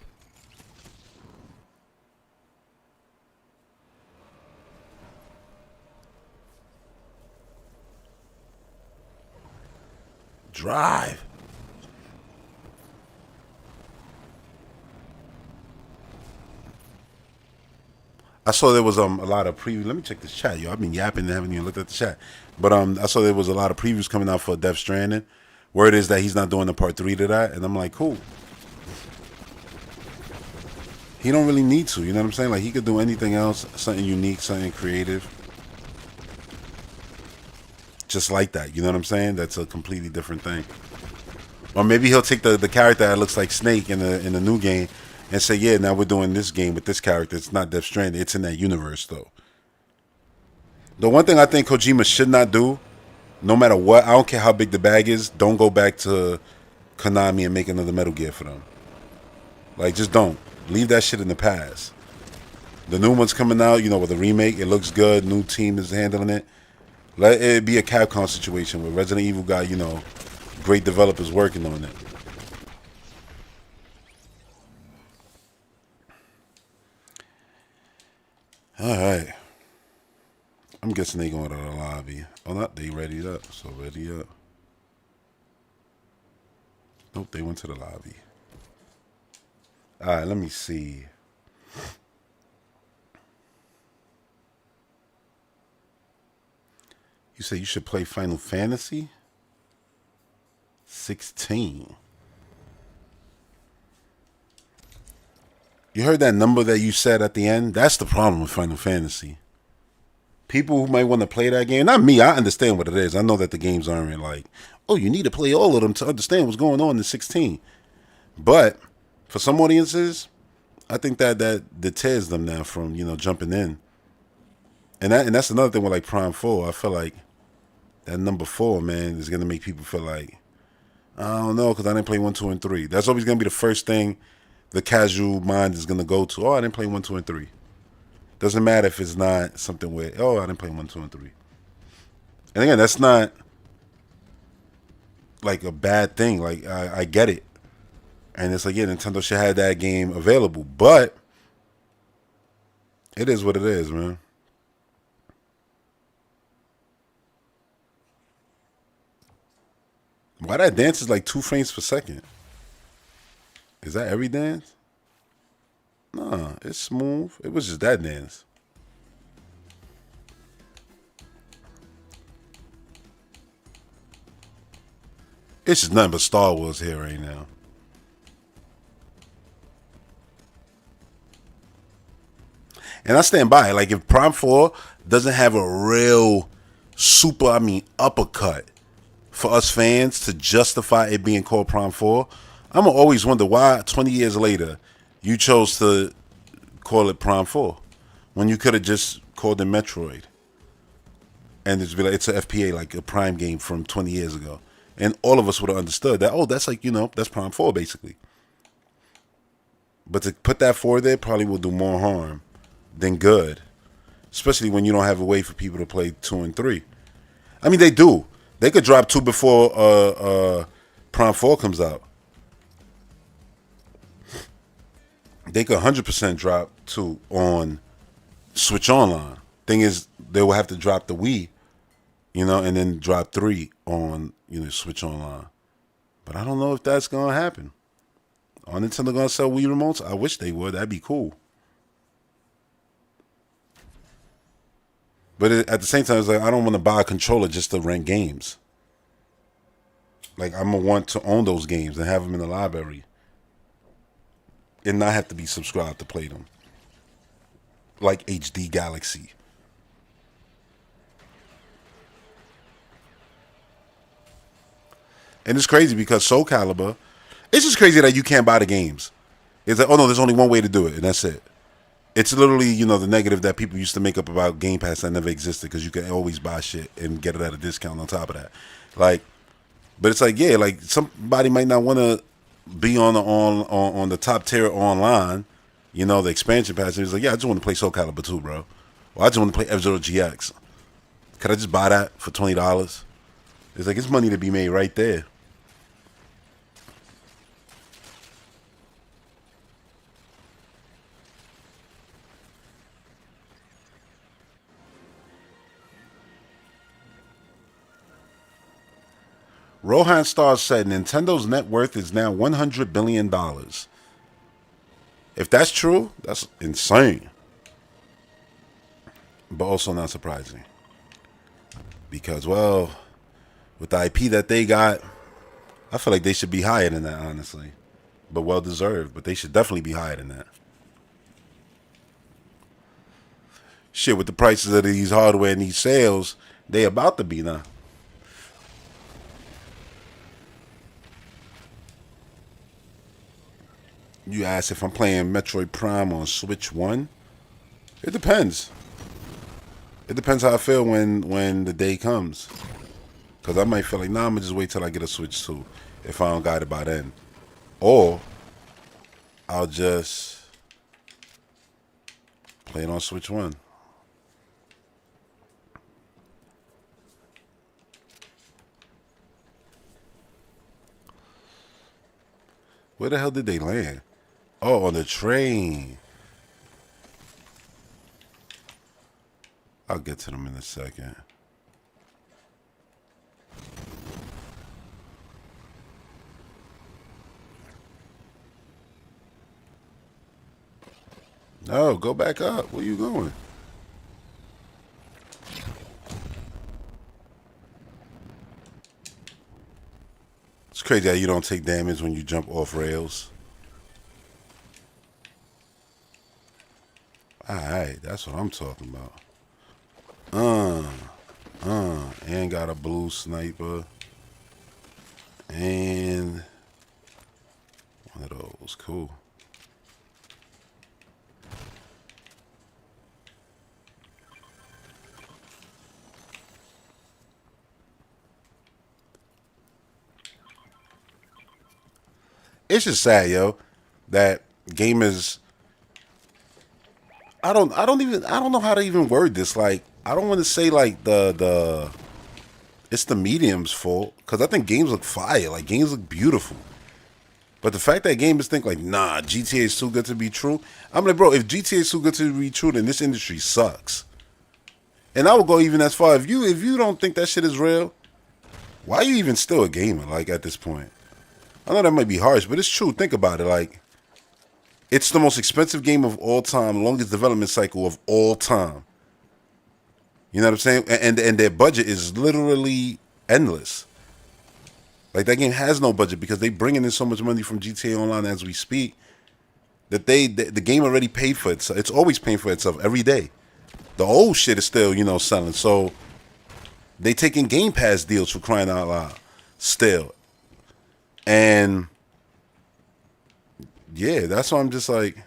Drive. I saw there was a lot of previews. Let me check this chat, yo. I've been yapping and haven't even looked at the chat. But I saw there was a lot of previews coming out for Death Stranding. Word is that he's not doing the part 3 to that, and I'm like, cool. He don't really need to, you know what I'm saying? Like he could do anything else, something unique, something creative. Just like that, you know what I'm saying? That's a completely different thing. Or maybe he'll take the character that looks like Snake in the new game and say, yeah, now we're doing this game with this character. It's not Death Stranding. It's in that universe, though. The one thing I think Kojima should not do, no matter what, I don't care how big the bag is, don't go back to Konami and make another Metal Gear for them. Like, just don't. Leave that shit in the past. The new one's coming out, with a remake. It looks good. New team is handling it. Let it be a Capcom situation where Resident Evil got, great developers working on it. Alright. I'm guessing they going to the lobby. Oh, not they readied up. So ready up. Nope, they went to the lobby. Alright, let me see. You say you should play Final Fantasy 16. You heard that number that you said at the end? That's the problem with Final Fantasy. People who might want to play that game, not me, I understand what it is. I know that the games aren't like, oh, you need to play all of them to understand what's going on in 16. But for some audiences, I think that deters them now from, jumping in. And that's another thing with like Prime 4. I feel like that number 4, man, is gonna make people feel like, I don't know, because I didn't play 1, 2, and 3. That's always gonna be the first thing the casual mind is gonna go to. Oh, I didn't play 1, 2, and 3. Doesn't matter if it's not something where, oh, I didn't play 1, 2, and 3. And again, that's not like a bad thing. Like I get it. And it's like, yeah, Nintendo should have that game available. But it is what it is, man. Why that dance is like 2 frames per second? Is that every dance? Nah, it's smooth. It was just that dance. It's just nothing but Star Wars here right now. And I stand by it. Like, if Prime 4 doesn't have a real uppercut for us fans to justify it being called Prime 4, I'm going to always wonder why 20 years later you chose to call it Prime 4 when you could have just called it Metroid. And it's be like, it's an FPA, like a Prime game from 20 years ago. And all of us would have understood that, oh, that's like, that's Prime 4 basically. But to put that 4 there probably will do more harm than good. Especially when you don't have a way for people to play 2 and 3. I mean, they do. They could drop 2 before Prime 4 comes out. They could 100% drop 2 on Switch Online. Thing is, they will have to drop the Wii, and then drop 3 on, Switch Online. But I don't know if that's going to happen. Are Nintendo going to sell Wii remotes? I wish they would. That'd be cool. But at the same time, it's like, I don't want to buy a controller just to rent games. Like, I'm going to want to own those games and have them in the library. And not have to be subscribed to play them. Like HD Galaxy. And it's crazy because Soul Calibur, it's just crazy that you can't buy the games. It's like, oh no, there's only one way to do it, and that's it. It's literally, the negative that people used to make up about Game Pass that never existed because you can always buy shit and get it at a discount on top of that. Like, but it's like, yeah, like somebody might not want to be on the top tier online, the expansion pass. It's like, yeah, I just want to play Soul Calibur 2, bro. Or I just want to play F-Zero GX. Could I just buy that for $20? It's like, it's money to be made right there. Rohan Star said Nintendo's net worth is now $100 billion. If that's true, that's insane. But also not surprising. Because, well, with the IP that they got, I feel like they should be higher than that, honestly. But well deserved. But they should definitely be higher than that. Shit, with the prices of these hardware and these sales, they about to be now. You ask if I'm playing Metroid Prime on Switch 1? It depends. It depends how I feel when the day comes. Because I might feel like, nah, I'm going to just wait till I get a Switch 2 if I don't got it by then. Or I'll just play it on Switch 1. Where the hell did they land? Oh, on the train. I'll get to them in a second. No, go back up. Where you going? It's crazy how you don't take damage when you jump off rails. Alright, that's what I'm talking about. And got a blue sniper. And one of those. Cool. It's just sad, yo, that gamers. I don't know how to even word this. Like, I don't want to say like it's the medium's fault because I think games look fire. Like games look beautiful. But the fact that gamers think like, nah, GTA is too good to be true. I'm like, bro, if GTA is too good to be true, then this industry sucks. And I would go even as far if you don't think that shit is real, why are you even still a gamer? Like at this point, I know that might be harsh, but it's true. Think about it. Like, it's the most expensive game of all time, longest development cycle of all time. You know what I'm saying? And their budget is literally endless. Like that game has no budget because they bringing in so much money from GTA Online as we speak that the game already paid for itself. It's always paying for itself every day. The old shit is still selling. So they taking Game Pass deals for crying out loud still. And yeah, that's why I'm just like,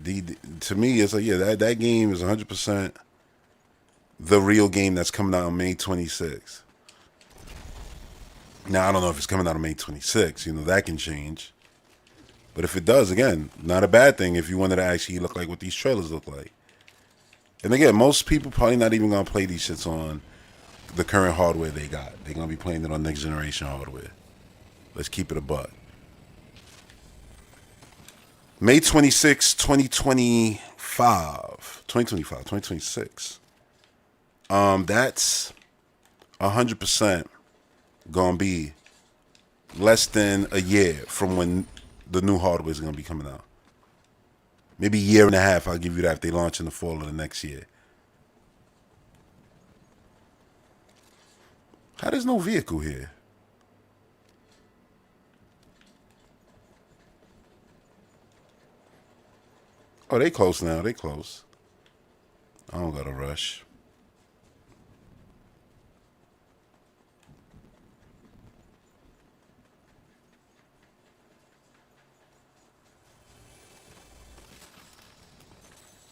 to me it's like, yeah, that game is 100% the real game that's coming out on May 26th. Now I don't know if it's coming out on May 26th. That can change. But if it does, again, not a bad thing if you wanted to actually look like what these trailers look like. And again, most people probably not even gonna play these shits on the current hardware they got. They're gonna be playing it on next generation hardware. Let's keep it a buck. May 26, 2026. That's 100% gonna be less than a year from when the new hardware is gonna be coming out. Maybe a year and a half, I'll give you that, if they launch in the fall of the next year. How there's no vehicle here? Oh, they close now. They close. I don't gotta rush.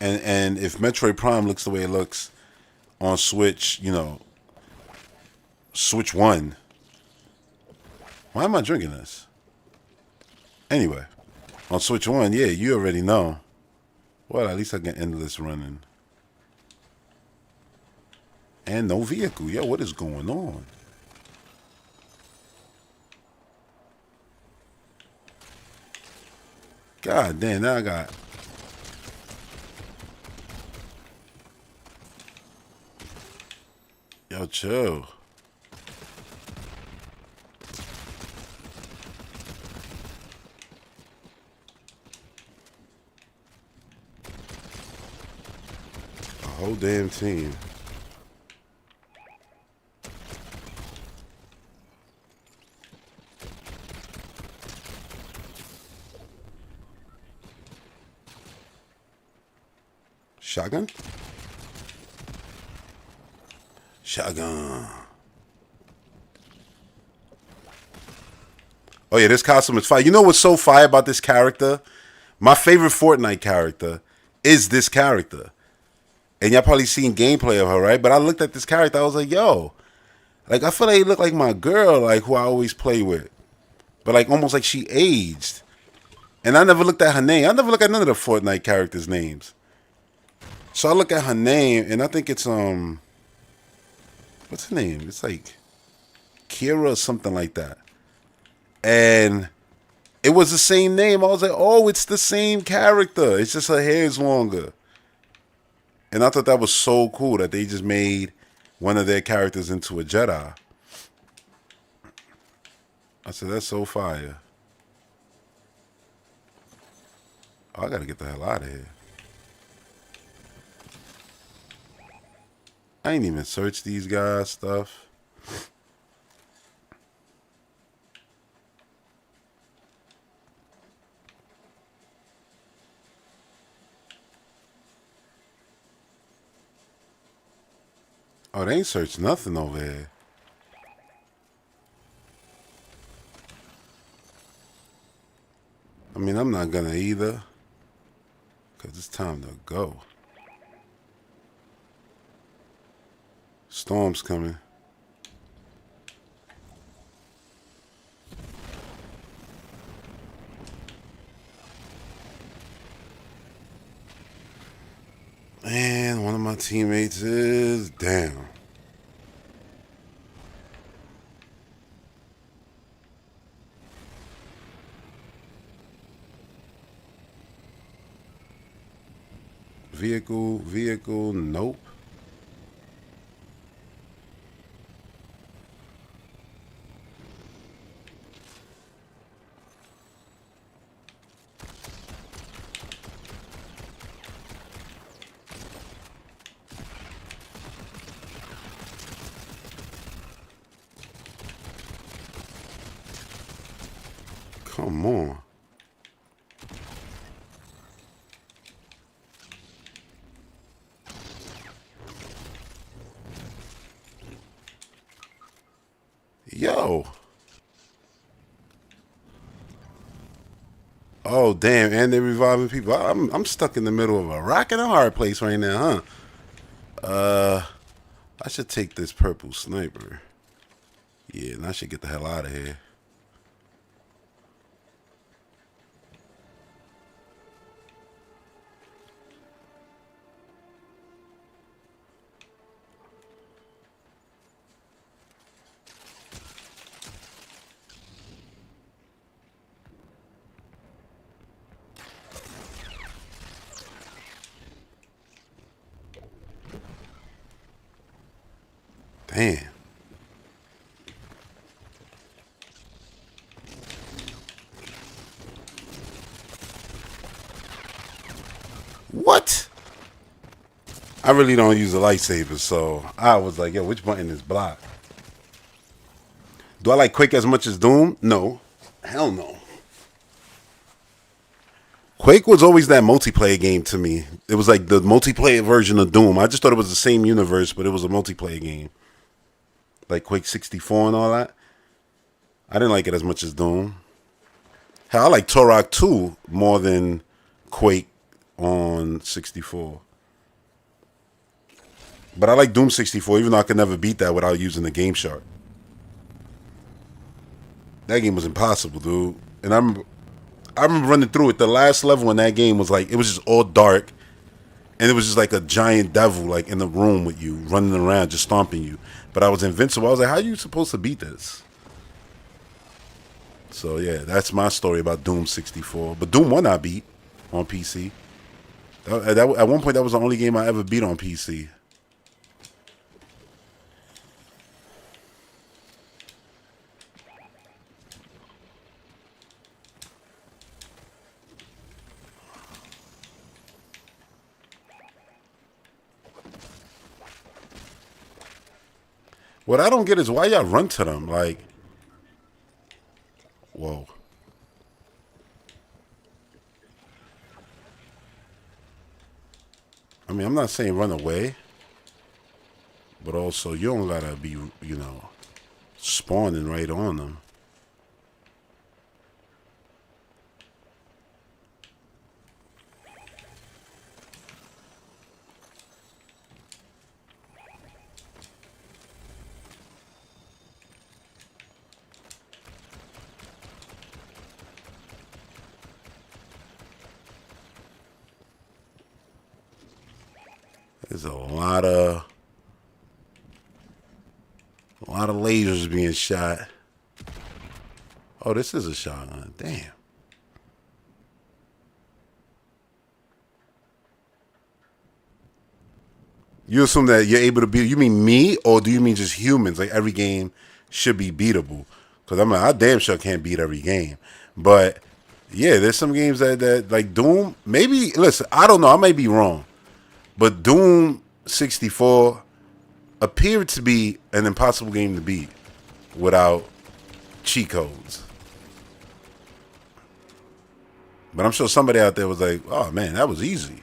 And if Metroid Prime looks the way it looks on Switch, Switch 1. Why am I drinking this? Anyway, on Switch 1, yeah, you already know. Well, at least I can end this running. And no vehicle. Yo, what is going on? God damn, now I got... Yo, chill. A whole damn team. Shotgun? Shotgun. Oh yeah, this costume is fire. You know what's so fire about this character? My favorite Fortnite character is this character. And y'all probably seen gameplay of her, right? But I looked at this character, I was like, yo, like I feel like he looked like my girl, like who I always play with. But like almost like she aged. And I never looked at her name. I never look at none of the Fortnite characters' names. So I look at her name and I think it's what's her name? It's like Kira or something like that. And it was the same name. I was like, oh, it's the same character. It's just her hair is longer. And I thought that was so cool that they just made one of their characters into a Jedi. I said, that's so fire. Oh, I gotta get the hell out of here. I ain't even searched these guys' stuff. Oh, they ain't searched nothing over here. I mean, I'm not gonna either. Because it's time to go. Storm's coming. And one of my teammates is down. Vehicle, nope. Come on. Yo. Oh damn! And they're reviving people. I'm stuck in the middle of a rock and a hard place right now, huh? I should take this purple sniper. Yeah, and I should get the hell out of here. Damn. What? I really don't use a lightsaber, so I was like, yo, which button is blocked? Do I like Quake as much as Doom? No. Hell no. Quake was always that multiplayer game to me. It was like the multiplayer version of Doom. I just thought it was the same universe, but it was a multiplayer game. Like Quake 64 and all that. I didn't like it as much as Doom. Hell, I like Turok 2 more than Quake on 64. But I like Doom 64, even though I could never beat that without using the Game Shark. That game was impossible, dude. And I remember running through it. The last level in that game was like, it was just all dark. And it was just like a giant devil like in the room with you, running around, just stomping you. But I was invincible. I was like, how are you supposed to beat this? So yeah, that's my story about Doom 64. But Doom 1 I beat on PC. At one point, that was the only game I ever beat on PC. What I don't get is why y'all run to them. Like, whoa. I mean, I'm not saying run away, but also you don't gotta be, spawning right on them. There's a lot of lasers being shot. Oh, this is a shotgun. Damn. You assume that you're able to beat. You mean me, or do you mean just humans? Like every game should be beatable? Because I'm like, I damn sure can't beat every game. But yeah, there's some games that like Doom. Maybe listen, I don't know. I may be wrong, but Doom 64 appeared to be an impossible game to beat without cheat codes. But I'm sure somebody out there was like, oh man, that was easy.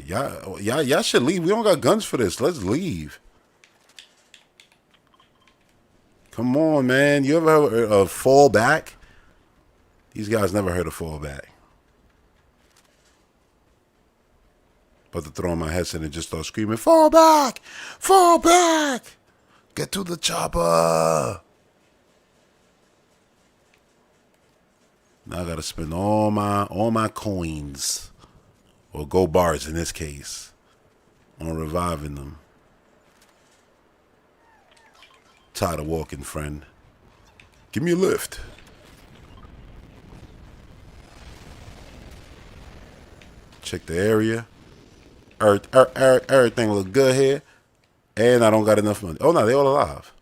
Yeah, y'all should leave. We don't got guns for this. Let's leave. Come on, man. You ever heard of fall back? These guys never heard of fall back. About to throw on my headset and just start screaming, fall back! Fall back! Get to the chopper! Now I gotta spend all my coins, or gold bars in this case, on reviving them. Tired of walking, friend. Give me a lift. Check the area. Everything look good here. And I don't got enough money. Oh no, they all alive.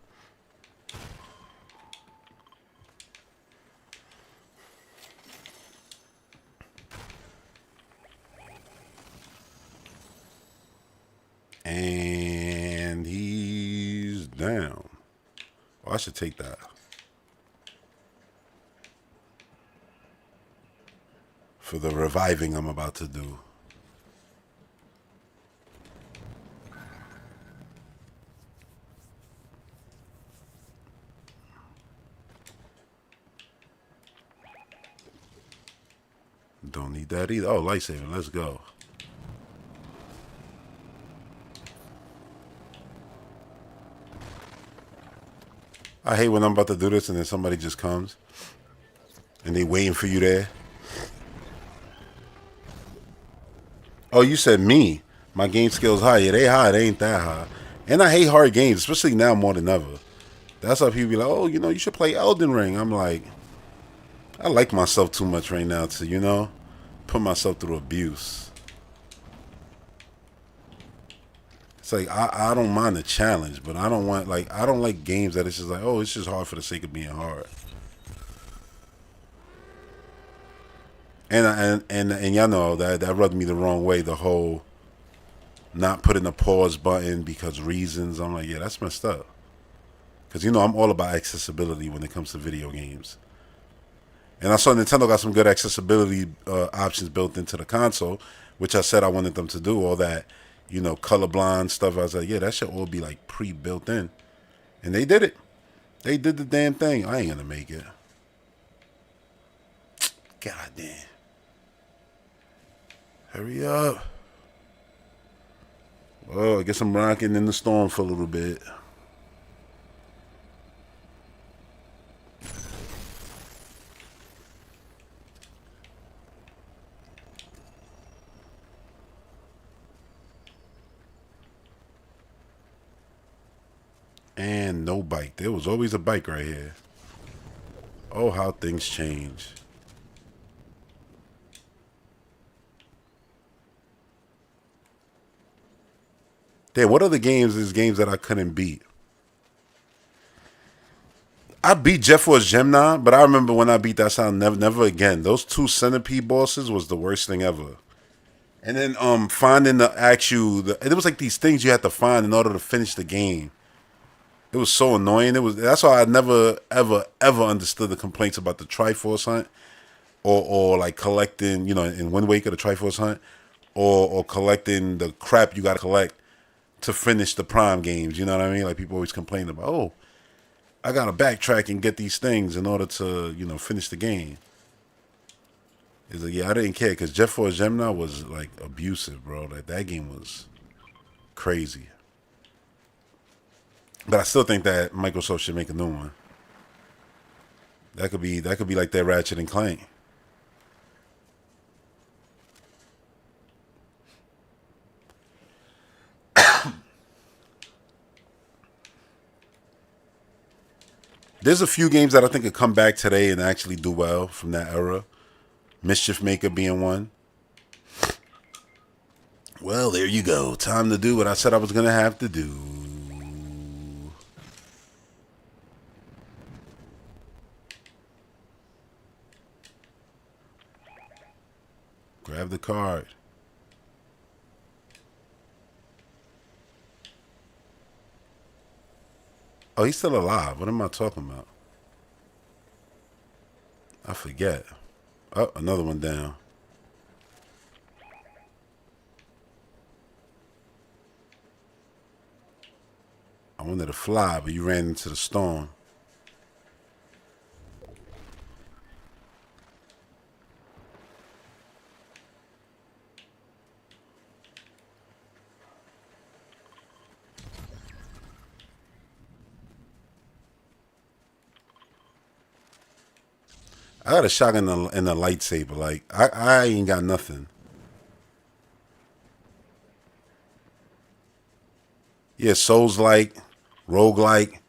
And he's down. Oh, I should take that. For the reviving I'm about to do. Don't need that either. Oh, lightsaber. Let's go. I hate when I'm about to do this and then somebody just comes and they waiting for you there. Oh, you said me. My game skills high. Yeah, they high. They ain't that high. And I hate hard games, especially now more than ever. That's why people be like, oh, you should play Elden Ring. I'm like, I like myself too much right now to, put myself through abuse. It's like, I don't mind the challenge, but I don't like games that it's just like, oh, it's just hard for the sake of being hard. And y'all know that rubbed me the wrong way, the whole not putting a pause button because reasons. I'm like, yeah, that's messed up. Because, I'm all about accessibility when it comes to video games. And I saw Nintendo got some good accessibility options built into the console, which I said I wanted them to do. All that, colorblind stuff. I was like, yeah, that should all be like pre-built in. And they did it. They did the damn thing. I ain't going to make it. God damn. Hurry up. Oh, I guess I'm rocking in the storm for a little bit. And no bike. There was always a bike right here. Oh, how things change. Damn, what other games is games that I couldn't beat? I beat Jet Force Gemini, but I remember when I beat that sound, never again. Those two centipede bosses was the worst thing ever. And then finding it was like these things you had to find in order to finish the game. It was so annoying. That's why I never ever understood the complaints about the Triforce hunt, or like collecting, in Wind Waker the Triforce hunt, or collecting the crap you got to collect to finish the Prime games. You know what I mean? Like people always complain about, oh, I gotta backtrack and get these things in order to, finish the game. It's like, yeah, I didn't care because Jet Force Gemini was like abusive, bro. Like that game was crazy. But I still think that Microsoft should make a new one. That could be like their Ratchet and Clank. There's a few games that I think could come back today and actually do well from that era. Mischief Maker being one. Well, there you go. Time to do what I said I was going to have to do. Grab the card. Oh, he's still alive. What am I talking about? I forget. Oh, another one down. I wanted to fly, but you ran into the storm. I got a shotgun and a lightsaber. Like, I ain't got nothing. Yeah, Souls like, roguelike.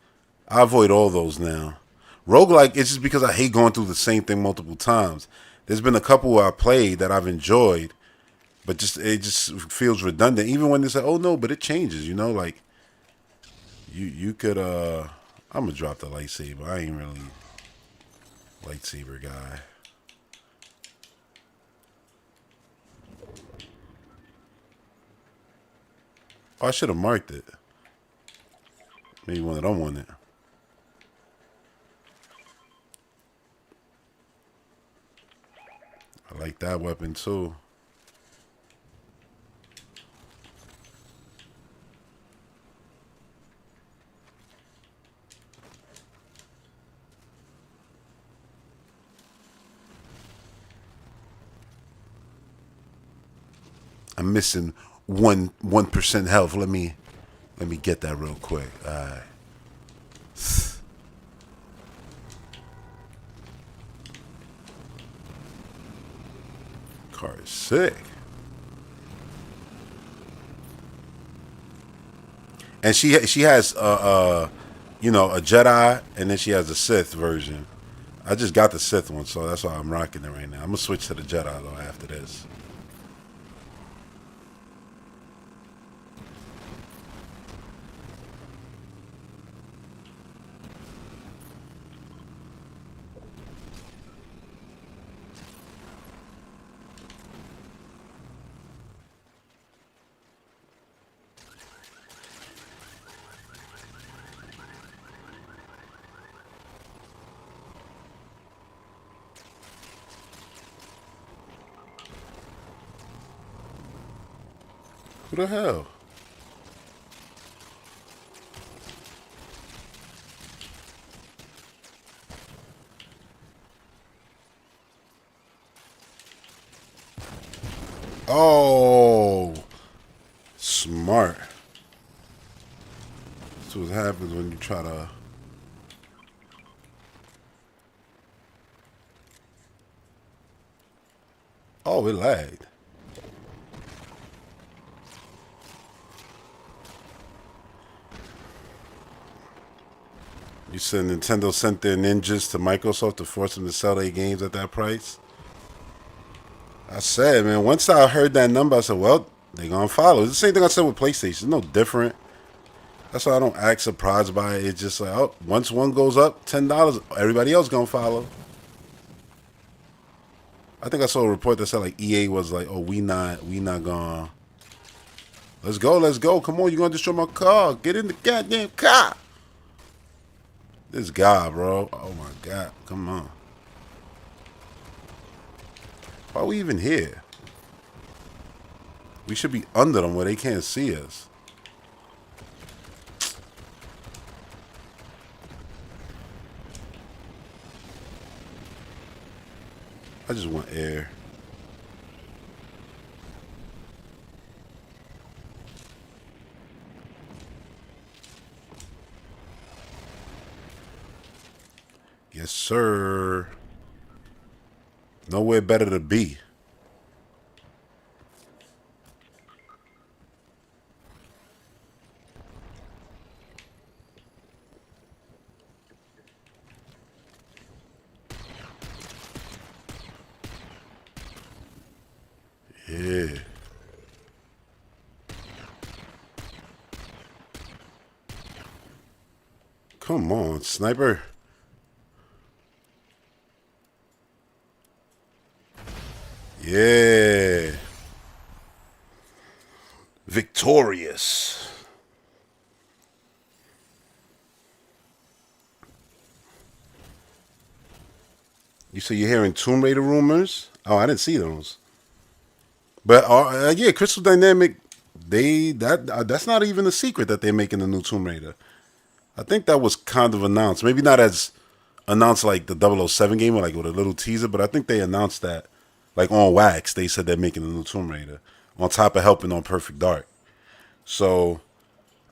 I avoid all those now. Roguelike, it's just because I hate going through the same thing multiple times. There's been a couple where I played that I've enjoyed, but just it just feels redundant. Even when they say, "Oh no," but it changes. You know, like you could. I'm gonna drop the lightsaber. I ain't really lightsaber guy. Oh, I should have marked it. Maybe one of them want it. I like that weapon too. I'm missing 1% health. Let me get that real quick. All right. Car is sick. And she has a Jedi, and then she has a Sith version. I just got the Sith one, so that's why I'm rocking it right now. I'm gonna switch to the Jedi though after this. Who the hell? Oh, smart. That's what happens when you try to. Oh, it lagged. You said Nintendo sent their ninjas to Microsoft to force them to sell their games at that price? I said, man, once I heard that number, I said, well, they gonna follow. It's the same thing I said with PlayStation. It's no different. That's why I don't act surprised by it. It's just like, oh, once one goes up $10, everybody else gonna follow. I think I saw a report that said like EA was like, oh, we not gonna. Let's go. Come on, you gonna destroy my car? Get in the goddamn car. This guy, bro. Oh my god, come on. Why are we even here? We should be under them where they can't see us. I just want air. Yes, sir. Nowhere better to be. Yeah. Come on, sniper. Yeah. Victorious. So you're hearing Tomb Raider rumors? Oh, I didn't see those. But yeah, Crystal Dynamic, that's not even a secret that they're making the new Tomb Raider. I think that was kind of announced. Maybe not as announced like the 007 game or like with a little teaser, but I think they announced that like on wax. They said they're making the new Tomb Raider on top of helping on Perfect Dark. So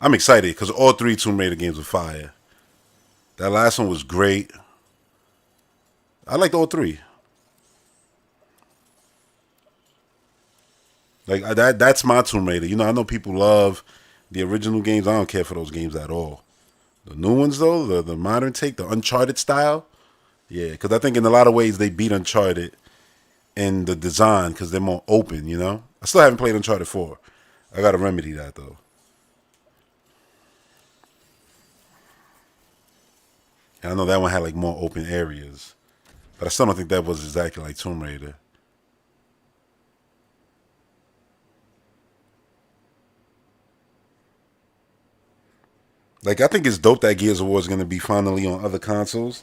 I'm excited because all three Tomb Raider games were fire. That last one was great. I liked all three. Like that's my Tomb Raider. You know, I know people love the original games. I don't care for those games at all. The new ones though, the modern take, the Uncharted style, yeah. Because I think in a lot of ways they beat Uncharted in the design because they're more open. You know, I still haven't played Uncharted 4. I gotta remedy that though. And I know that one had like more open areas, but I still don't think that was exactly like Tomb Raider. Like I think it's dope that Gears of War is gonna be finally on other consoles.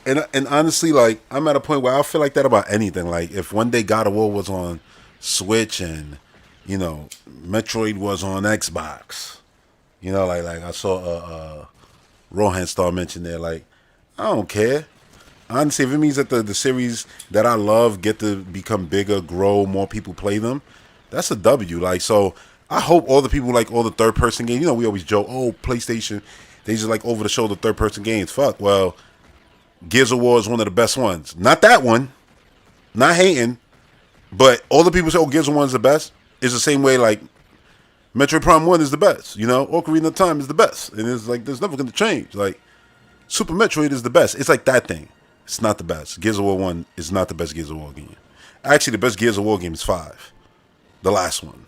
And honestly, like I'm at a point where I feel like that about anything. Like if one day God of War was on Switch and Metroid was on Xbox, like I saw Rohan Star mention there. Like I don't care. Honestly, if it means that the series that I love get to become bigger, grow, more people play them, that's a W. Like so, I hope all the people like all the third person games. You know, we always joke, oh, PlayStation, they just like over the shoulder third person games. Fuck. Well, Gears of War is one of the best ones. Not that one. Not hating. But all the people say, oh, Gears of War is the best. It's the same way like Metroid Prime 1 is the best. Ocarina of Time is the best. And it's like, there's never going to change. Like, Super Metroid is the best. It's like that thing. It's not the best. Gears of War 1 is not the best Gears of War game. Actually, the best Gears of War game is 5. The last one.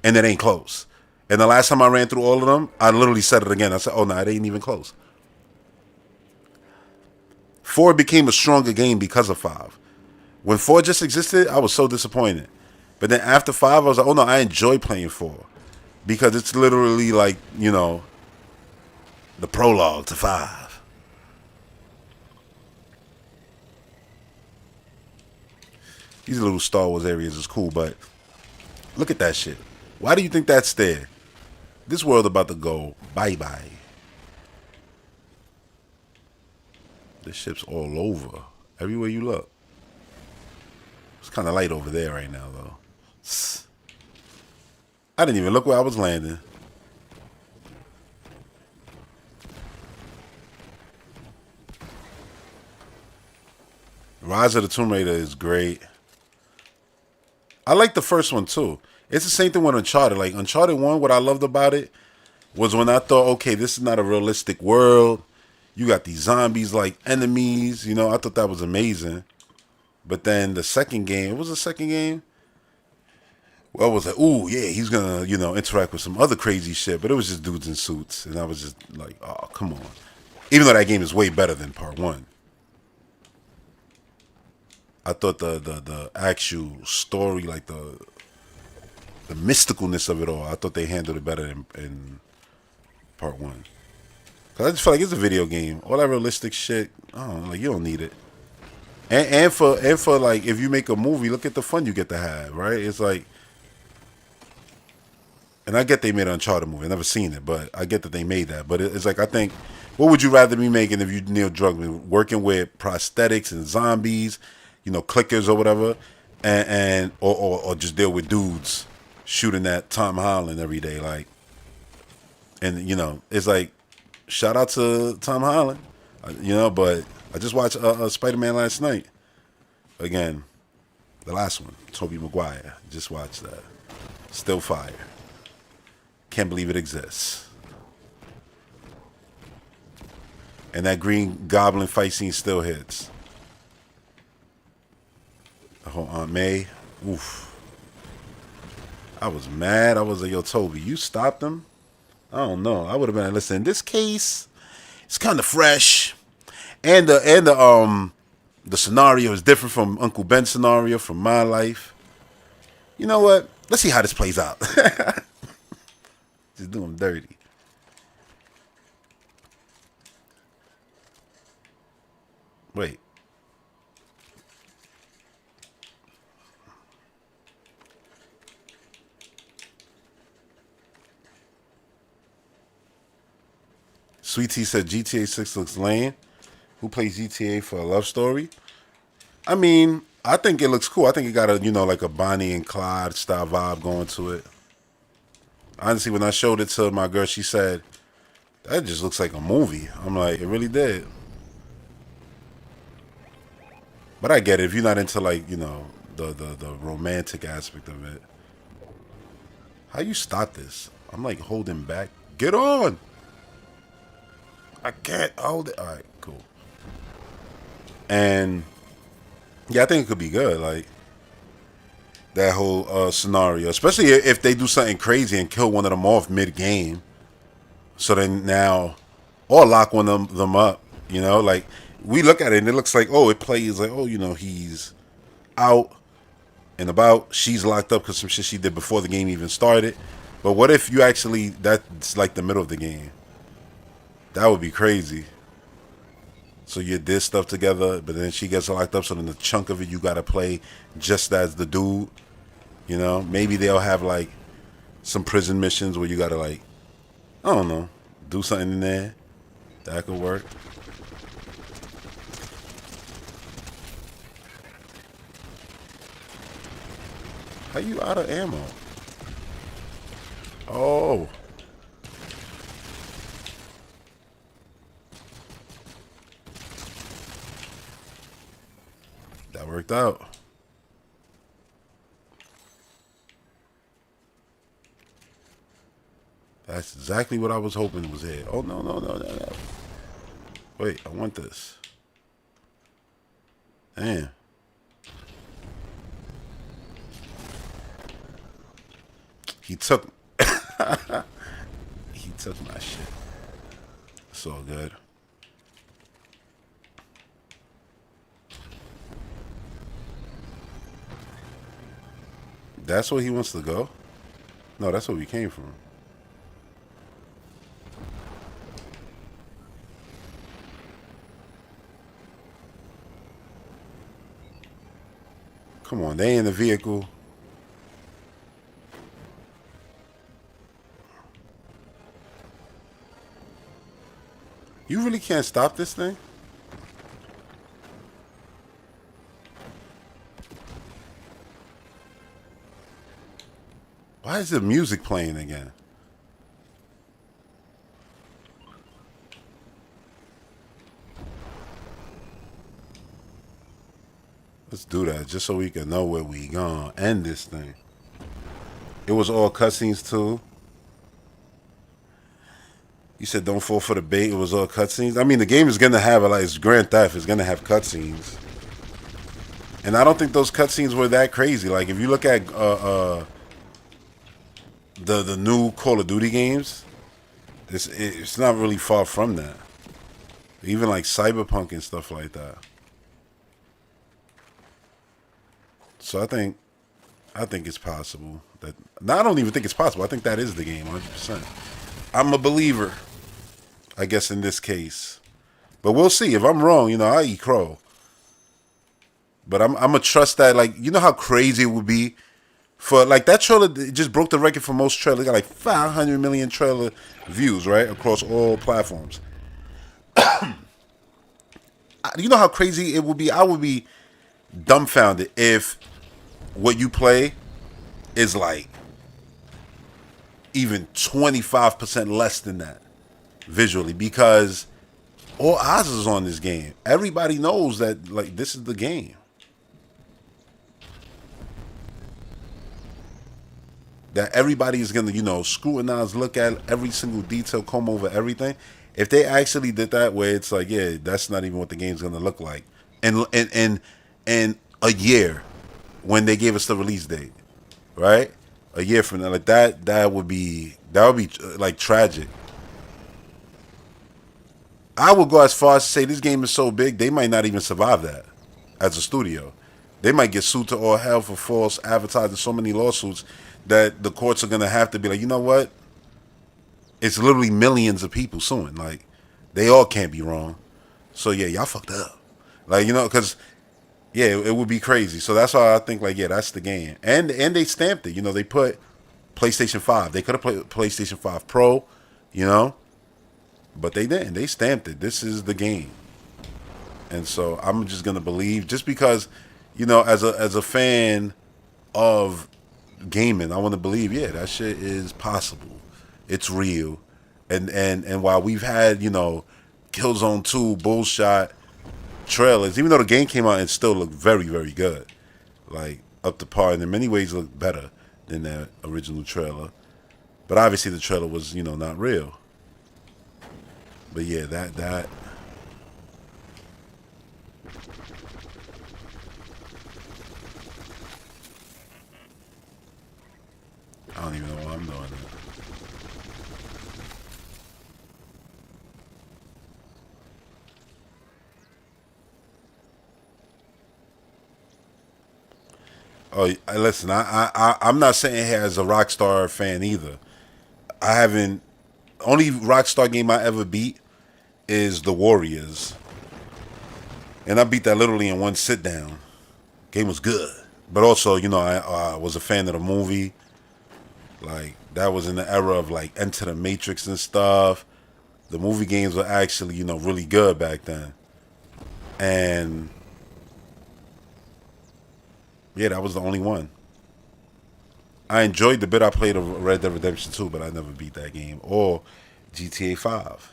And it ain't close. And the last time I ran through all of them, I literally said it again. I said, oh, no, it ain't even close. 4 became a stronger game because of 5. When 4 just existed, I was so disappointed. But then after 5, I was like, oh no, I enjoy playing 4. Because it's literally like, the prologue to 5. These little Star Wars areas is cool, but look at that shit. Why do you think that's there? This world about to go bye-bye. This ship's all over. Everywhere you look. It's kind of light over there right now, though. I didn't even look where I was landing. Rise of the Tomb Raider is great. I like the first one, too. It's the same thing with Uncharted. Like, Uncharted 1, what I loved about it was when I thought, okay, this is not a realistic world. You got these zombies like enemies. I thought that was amazing. But then the second game, what was the second game? Well, I was like, ooh, yeah, he's gonna, interact with some other crazy shit. But it was just dudes in suits, and I was just like, oh, come on. Even though that game is way better than part 1, I thought the actual story, like the mysticalness of it all, I thought they handled it better in part 1. Cause I just feel like it's a video game. All that realistic shit, I don't know, like you don't need it. And for like if you make a movie, look at the fun you get to have, right? It's like, and I get they made an Uncharted movie. I've never seen it, but I get that they made that. But it's like I think, what would you rather be making if you Neil Druckmann working with prosthetics and zombies, clickers or whatever, and or just deal with dudes shooting at Tom Holland every day, like, and it's like, shout out to Tom Holland, but I just watched Spider-Man last night. Again, the last one, Tobey Maguire. Just watched that. Still fire. Can't believe it exists. And that Green Goblin fight scene still hits. The whole Aunt May. Oof. I was mad. I was like, yo, Toby, you stopped him? I don't know. I would have been like, listen, in this case, it's kind of fresh. And the scenario is different from Uncle Ben's scenario from my life. You know what? Let's see how this plays out. Just do him dirty. Wait. Sweet Tea said GTA 6 looks lame. Who plays GTA for a love story? I mean, I think it looks cool. I think it got a, like a Bonnie and Clyde style vibe going to it. Honestly, when I showed it to my girl, she said, that just looks like a movie. I'm like, it really did. But I get it. If you're not into, like, the romantic aspect of it. How you stop this? I'm like holding back. Get on! I can't hold it. Alright, cool. And yeah, I think it could be good. Like that whole scenario. Especially if they do something crazy and kill one of them off mid game. So then now, or lock one of them up, like we look at it and it looks like, oh, it plays like, oh, he's out and about. She's locked up because some shit she did before the game even started. But what if you actually, that's like the middle of the game? That would be crazy. So you did stuff together, but then she gets locked up, so then the chunk of it you gotta play just as the dude. Maybe they'll have like some prison missions where you gotta like, I don't know, do something in there. That could work. How you out of ammo? Oh. That worked out. That's exactly what I was hoping was here. Oh, no, no, no, no, no. Wait, I want this. Damn. He took he took my shit. It's all good. That's where he wants to go? No, that's where we came from. Come on, they in the vehicle. You really can't stop this thing? Why is the music playing again? Let's do that just so we can know where we gonna end this thing. It was all cutscenes too. You said don't fall for the bait. It was all cutscenes. I mean, the game is gonna have like it's Grand Theft. It's gonna have cutscenes, and I don't think those cutscenes were that crazy. Like if you look at the new Call of Duty games, it's not really far from that. Even like Cyberpunk and stuff like that. So I think it's possible that. No, I don't even think it's possible. I think that is the game, 100%. I'm a believer, I guess, in this case. But we'll see. If I'm wrong, I eat crow. But I'm gonna trust that. Like, you know how crazy it would be for like that trailer. It just broke the record for most trailers. It got like 500 million trailer views, right, across all platforms. You know how crazy it would be. I would be dumbfounded if what you play is like even 25% less than that visually, because all eyes is on this game. Everybody knows that like this is the game. That everybody is gonna, scrutinize, look at every single detail, comb over everything. If they actually did that, where it's like, yeah, that's not even what the game's gonna look like, and a year when they gave us the release date, right? A year from now, like that would be like tragic. I would go as far as to say this game is so big they might not even survive that as a studio. They might get sued to all hell for false advertising, so many lawsuits that the courts are gonna have to be like, you know what? It's literally millions of people suing. Like, they all can't be wrong. So yeah, y'all fucked up. Like, because yeah, it would be crazy. So that's why I think like, yeah, that's the game. And they stamped it. They put PlayStation 5. They could have played PlayStation 5 Pro, But they didn't. They stamped it. This is the game. And so I'm just gonna believe, just because, as a fan of gaming, I want to believe, yeah, that shit is possible. It's real. And while we've had, Killzone 2 bullshot trailers, even though the game came out, it still looked very, very good. Like, up to par, and in many ways looked better than that original trailer. But obviously the trailer was, not real. But yeah, that I don't even know why I'm doing that. Oh, listen, I'm not sitting here as a Rockstar fan either. I haven't. Only Rockstar game I ever beat is The Warriors, and I beat that literally in one sit down. Game was good, but also, I was a fan of the movie. Like, that was in the era of like Enter the Matrix and stuff. The movie games were actually, really good back then, and yeah, that was the only one. I enjoyed the bit I played of Red Dead Redemption 2, but I never beat that game, or GTA 5.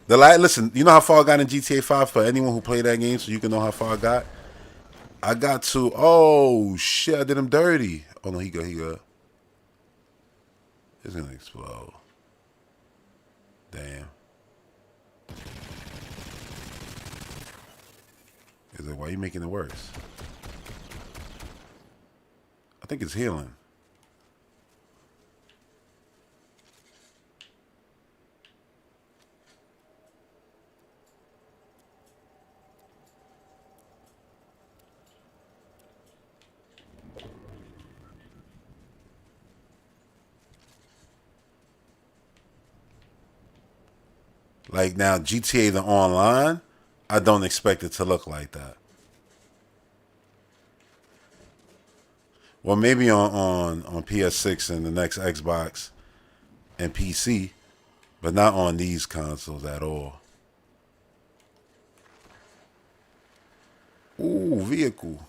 Listen, you know how far I got in GTA 5 for anyone who played that game, so you can know how far I got? I got to, oh shit, I did him dirty. Oh no, he good. It's gonna explode. Damn. Is it, why are you making it worse? I think it's healing. Like, now, GTA the online, I don't expect it to look like that. Well, maybe on PS6 and the next Xbox and PC, but not on these consoles at all. Ooh, vehicle.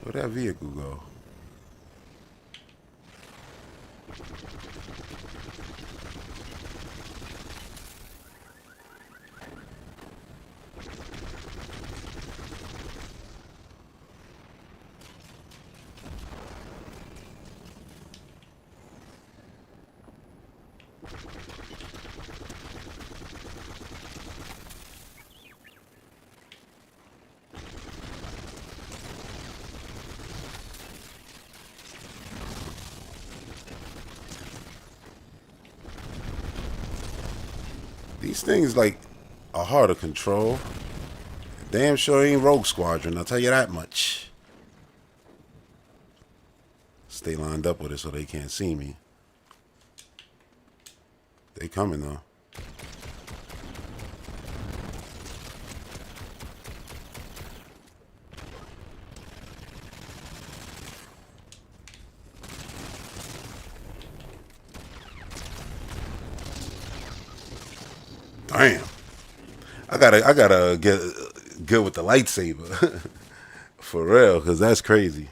Where'd that vehicle go? These things, like, are hard to control. Damn sure ain't Rogue Squadron, I'll tell you that much. Stay lined up with it so they can't see me. They coming though. Damn. I gotta get good with the lightsaber. For real, cause that's crazy.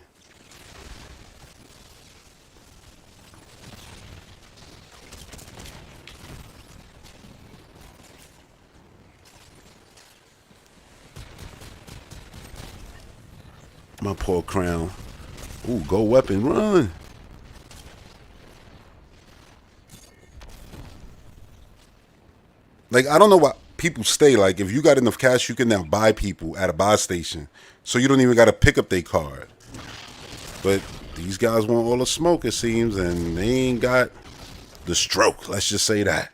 My poor crown. Ooh, go weapon, run. Like, I don't know why people stay. Like, if you got enough cash, you can now buy people at a buy station, so you don't even gotta pick up their card. But these guys want all the smoke, it seems, and they ain't got the stroke. Let's just say that.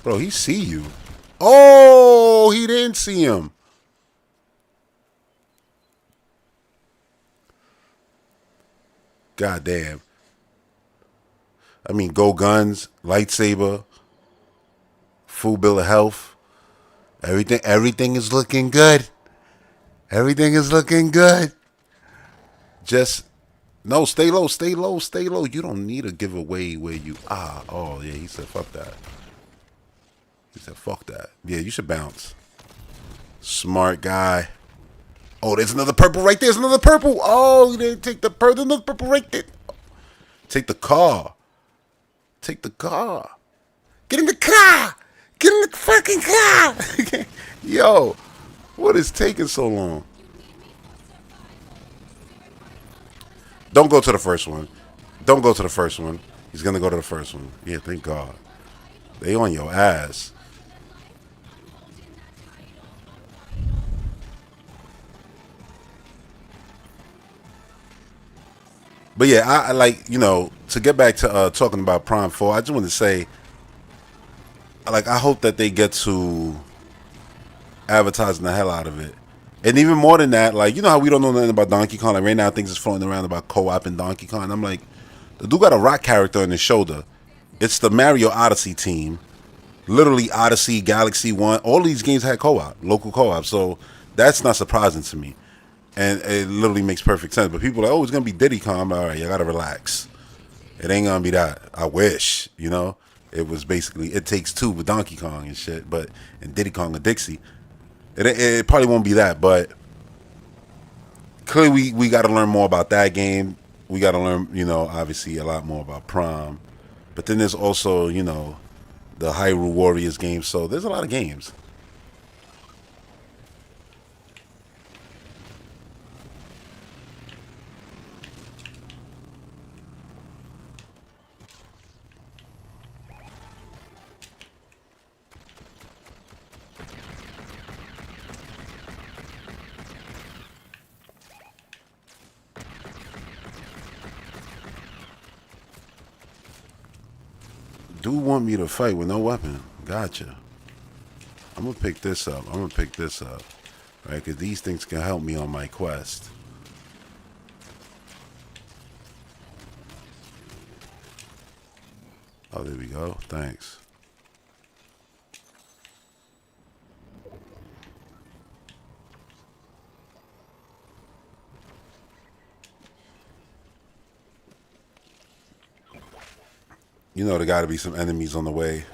Bro, he see you. Oh, he didn't see him. God damn. I mean, go guns, lightsaber, full bill of health. Everything is looking good. Everything is looking good. Just no, stay low, stay low, stay low. You don't need to give away where you are. Oh yeah, he said fuck that. He said fuck that. Yeah, you should bounce. Smart guy. Oh, there's another purple right there. There's another purple. Oh, you didn't take the purple. There's another purple right there. Take the car. Take the car. Get in the car. Get in the fucking car. Yo, what is taking so long? Don't go to the first one. Don't go to the first one. He's gonna go to the first one. Yeah, thank God. They on your ass. But yeah, I like, to get back to talking about Prime 4, I just want to say, like, I hope that they get to advertising the hell out of it. And even more than that, like, you know how we don't know nothing about Donkey Kong? Like, right now, things is floating around about co-op and Donkey Kong. And I'm like, the dude got a rock character on his shoulder. It's the Mario Odyssey team. Literally, Odyssey, Galaxy 1. All these games had co-op, local co-op. So that's not surprising to me. And it literally makes perfect sense. But people are like, oh, it's going to be Diddy Kong. I'm like, all right, you got to relax. It ain't going to be that. I wish, It was basically, it takes two with Donkey Kong and shit. And Diddy Kong and Dixie. It probably won't be that. But clearly we got to learn more about that game. We got to learn, obviously a lot more about Prom. But then there's also, the Hyrule Warriors game. So there's a lot of games. Do want me to fight with no weapon. Gotcha. I'm going to pick this up. Right? Because these things can help me on my quest. Oh, there we go. Thanks. There got to be some enemies on the way.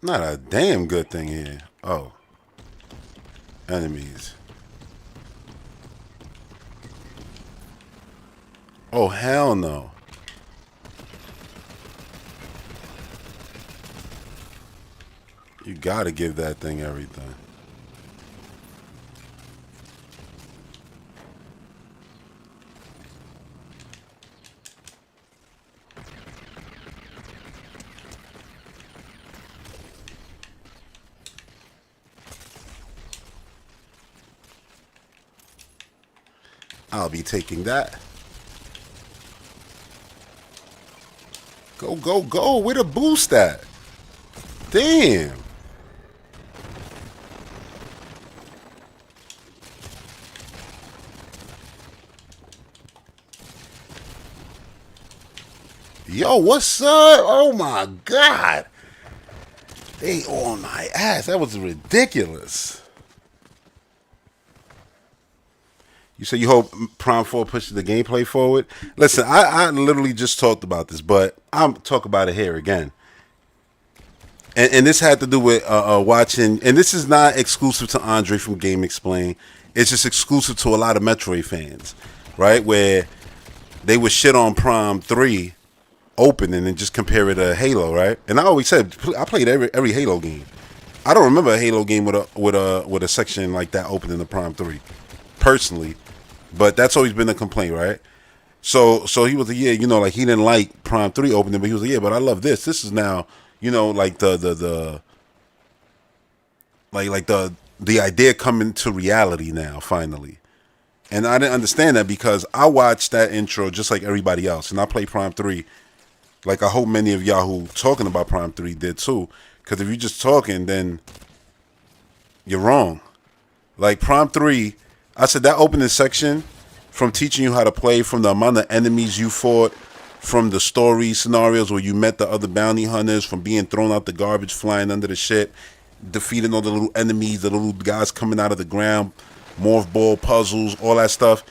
Not a damn good thing here. Oh. Enemies. Oh, hell no. You gotta give that thing everything. I'll be taking that. Go, go, go. Where the boost at? Damn. Yo, what's up? Oh my God. They on my ass. That was ridiculous. You say you hope Prime 4 pushes the gameplay forward? Listen, I literally just talked about this, but I'm talk about it here again. And this had to do with watching, and this is not exclusive to Andre from Game Explain. It's just exclusive to a lot of Metroid fans, right? Where they would shit on Prime 3 open and then just compare it to Halo, right? And I always said I played every Halo game. I don't remember a Halo game with a section like that open in the Prime 3, personally. But that's always been a complaint, right? So he was like, yeah, like he didn't like Prime 3 opening, but he was like, yeah, but I love this. This is now, you know, like the like the idea coming to reality now finally. And I didn't understand that because I watched that intro just like everybody else, and I played Prime 3. Like I hope many of y'all who talking about Prime 3 did too. Because if you're just talking, then you're wrong. Like Prime 3, I said that opening section, from teaching you how to play, from the amount of enemies you fought, from the story scenarios where you met the other bounty hunters, from being thrown out the garbage, flying under the ship, defeating all the little enemies, the little guys coming out of the ground, morph ball puzzles, all that stuff.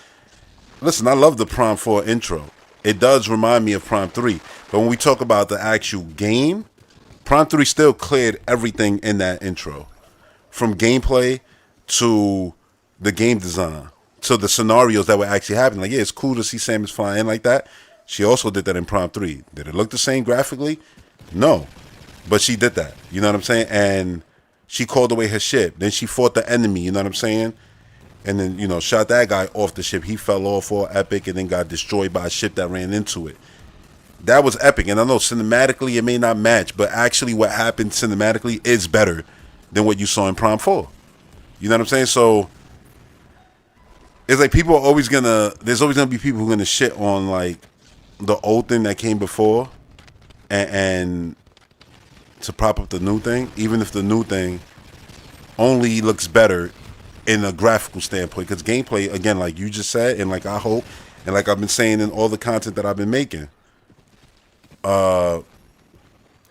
Listen, I love the Prime 4 intro. It does remind me of Prime 3. But when we talk about the actual game, Prime 3 still cleared everything in that intro. From gameplay to the game design to the scenarios that were actually happening. Like, yeah, it's cool to see Samus flying like that. She also did that in Prime 3. Did it look the same graphically? No. But she did that. You know what I'm saying? And she called away her ship. Then she fought the enemy. You know what I'm saying? And then, you know, shot that guy off the ship. He fell off, all epic, and then got destroyed by a ship that ran into it. That was epic. And I know cinematically it may not match, but actually what happened cinematically is better than what you saw in Prime 4. You know what I'm saying? So it's like people are always gonna, there's always gonna be people who are gonna shit on like the old thing that came before and to prop up the new thing, even if the new thing only looks better in a graphical standpoint. Because gameplay, again, like you just said, and like I hope, and like I've been saying in all the content that I've been making, I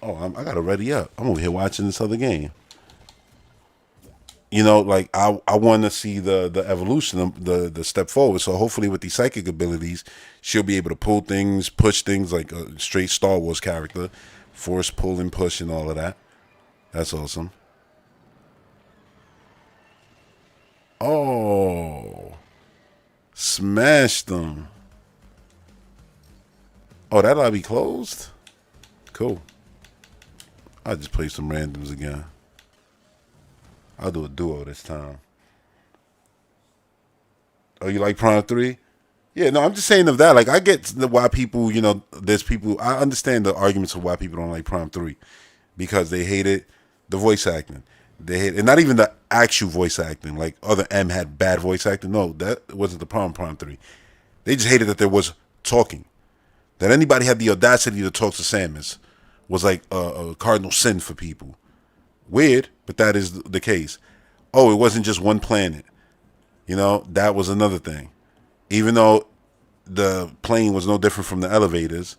gotta ready up. I'm over here watching this other game. You know, like I want to see the evolution, the step forward. So hopefully with these psychic abilities, she'll be able to pull things, push things like a straight Star Wars character, force, pull, and push, and all of that. That's awesome. Oh, smashed them. Oh, that lobby closed? Cool. I'll just play some randoms again. I'll do a duo this time. Oh, you like Prime 3? Yeah, no, I'm just saying of that. Like, I get why people, you know, there's people, I understand the arguments of why people don't like Prime 3. Because they hated the voice acting. They hate, and not even the actual voice acting. Like, other M had bad voice acting. No, that wasn't the problem, Prime 3. They just hated that there was talking. That anybody had the audacity to talk to Samus was like a cardinal sin for people. Weird, but that is the case. Oh, it wasn't just one planet. You know, that was another thing. Even though the plane was no different from the elevators,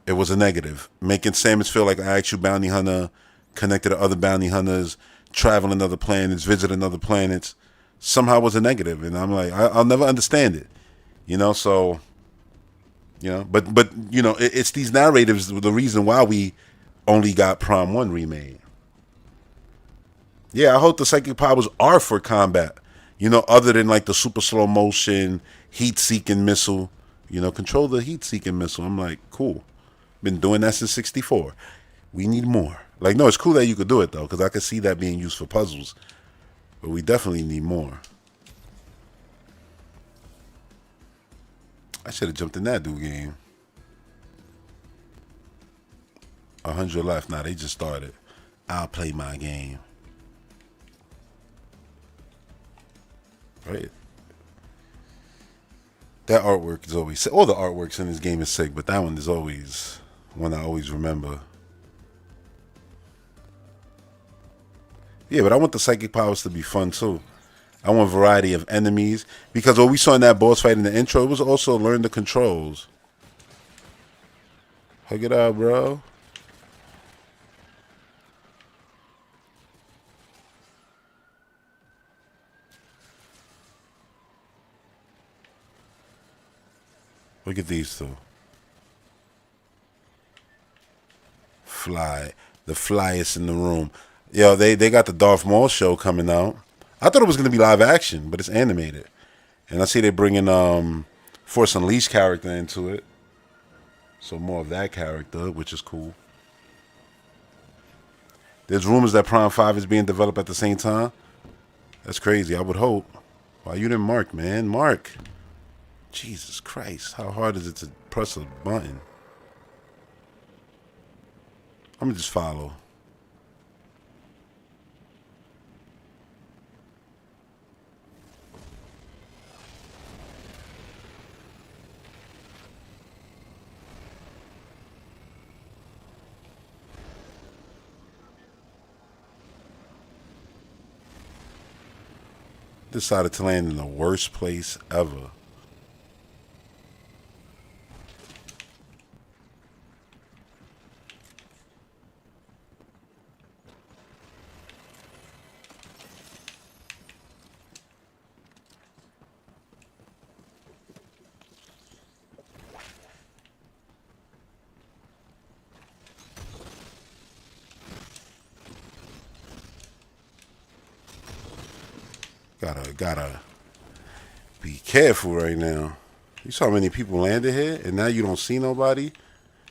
it was a negative. Making Samus feel like an actual bounty hunter, connected to other bounty hunters, traveling other planets, visiting other planets, somehow was a negative. And I'm like, I'll never understand it. You know, so, you know, but you know, it's these narratives, the reason why we only got Prime 1 remade. Yeah, I hope the psychic powers are for combat. You know, other than like the super slow motion, heat-seeking missile. You know, control the heat-seeking missile. I'm like, cool. Been doing that since 64. We need more. Like, no, it's cool that you could do it, though, because I could see that being used for puzzles. But we definitely need more. I should have jumped in that dude game. 100 left. Nah, they just started. I'll play my game. Right. That artwork is always, all the artworks in this game is sick, but that one is always one I always remember. Yeah, but I want the psychic powers to be fun too. I want variety of enemies, because what we saw in that boss fight in the intro, it was also learn the controls. Hug it out, bro. Look at these two. Fly. The flyest in the room. Yo, they got the Darth Maul show coming out. I thought it was going to be live action, but it's animated. And I see they're bringing Force Unleashed character into it. So more of that character, which is cool. There's rumors that Prime 5 is being developed at the same time. That's crazy. I would hope. Why you didn't mark, man? Mark. Jesus Christ. How hard is it to press a button? I'm gonna just follow. Decided to land in the worst place ever. Gotta be careful right now. You saw how many people landed here, and now you don't see nobody.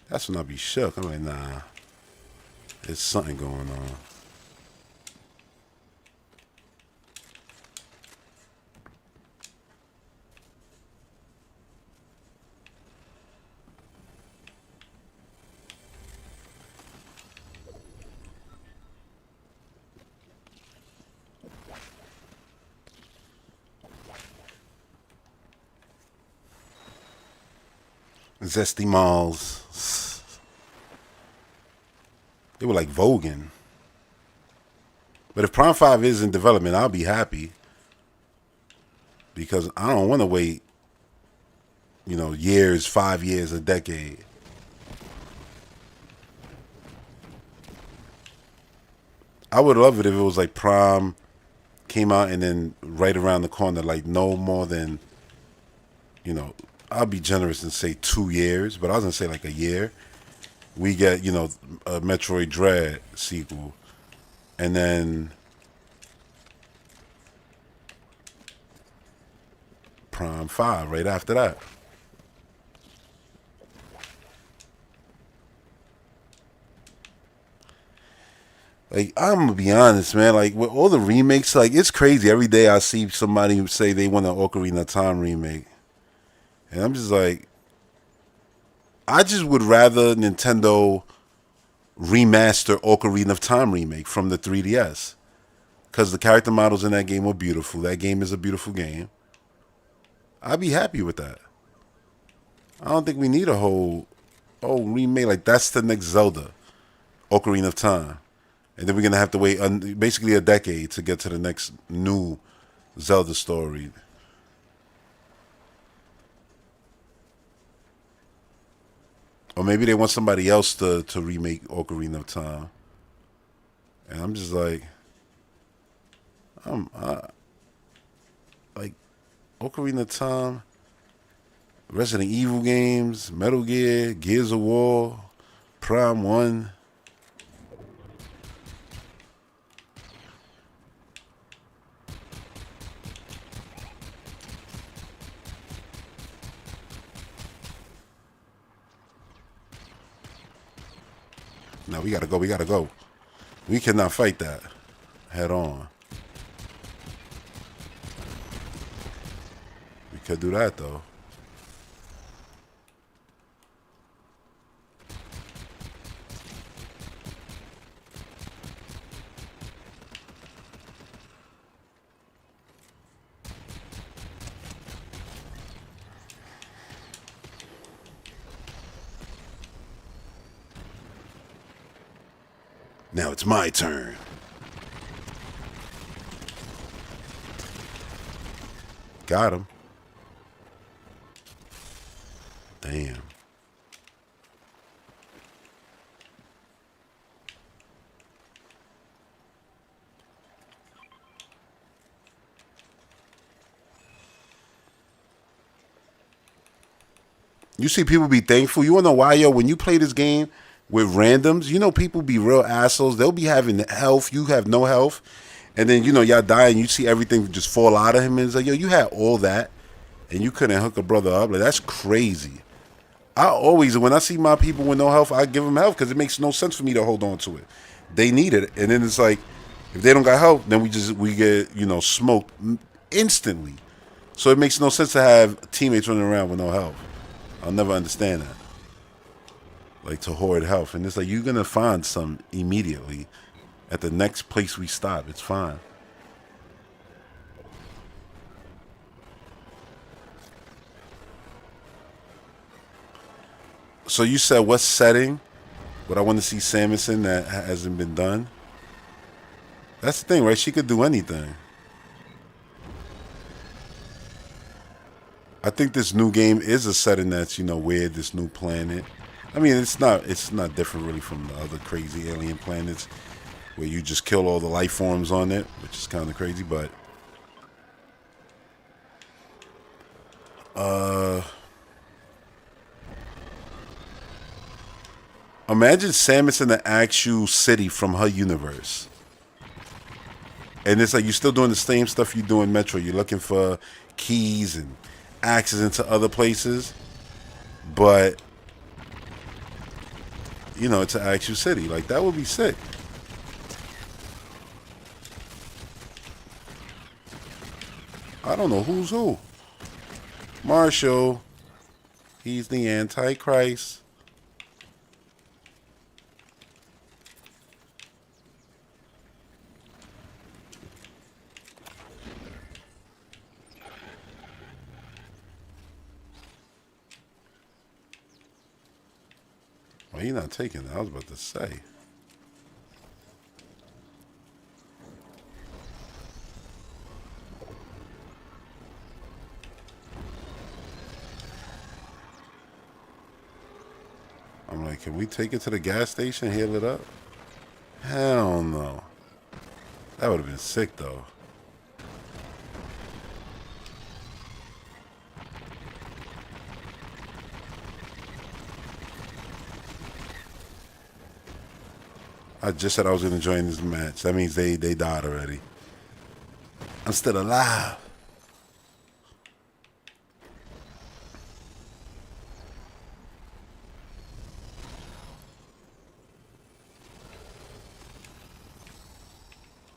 That's when I be shook. I'm like, nah, there's something going on. Zesty malls. They were like voguing. But if Prime 5 is in development, I'll be happy. Because I don't want to wait, years, 5 years, a decade. I would love it if it was like Prime came out and then right around the corner, like no more than, I'll be generous and say 2 years, but I was going to say like a year. We get, a Metroid Dread sequel. And then Prime 5 right after that. Like, I'm gonna be honest, man. Like, with all the remakes, like, it's crazy. Every day I see somebody say they want an Ocarina of Time remake. And I'm just like, I just would rather Nintendo remaster Ocarina of Time remake from the 3DS. Because the character models in that game were beautiful. That game is a beautiful game. I'd be happy with that. I don't think we need a whole remake. Like, that's the next Zelda, Ocarina of Time. And then we're going to have to wait basically a decade to get to the next new Zelda story. Or maybe they want somebody else to remake Ocarina of Time. And I'm just like, like, Ocarina of Time, Resident Evil games, Metal Gear, Gears of War, Prime 1. No, we gotta go. We cannot fight that head on. We could do that though. Now it's my turn. Got him. Damn. You see people be thankful. You wanna know why, yo? When you play this game with randoms, people be real assholes. They'll be having health. You have no health. And then, y'all die and you see everything just fall out of him. And it's like, yo, you had all that and you couldn't hook a brother up. Like, that's crazy. I always, when I see my people with no health, I give them health because it makes no sense for me to hold on to it. They need it. And then it's like, if they don't got health, then we get, smoked instantly. So it makes no sense to have teammates running around with no health. I'll never understand that. like to hoard health. And it's like you're gonna find some immediately at the next place we stop. It's fine. So you said what setting? What I want to see Samus in that hasn't been done? That's the thing, right? She could do anything. I think this new game is a setting that's, weird, this new planet. I mean, it's not different really from the other crazy alien planets where you just kill all the life forms on it, which is kind of crazy, but imagine Samus in the actual city from her universe. And it's like you're still doing the same stuff you do in Metroid. You're looking for keys and access into other places, but it's an actual city. Like that would be sick. I don't know who's who. Marshall, he's the Antichrist. Well, he's not taking it. I was about to say. I'm like, can we take it to the gas station, heal it up? Hell no. That would have been sick, though. I just said I was going to join this match. That means they died already. I'm still alive.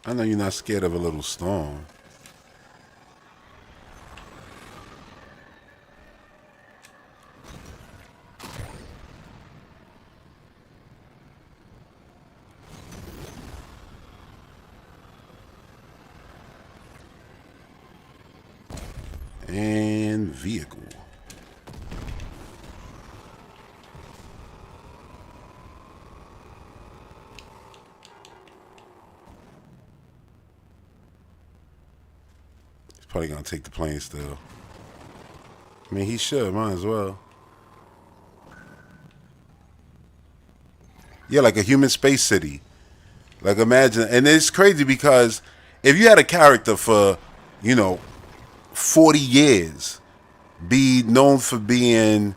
I know you're not scared of a little storm. And vehicle. He's probably gonna take the plane still. I mean, he should. Might as well. Yeah, like a human space city. Like imagine, and it's crazy because if you had a character for, you know, 40 years, be known for being,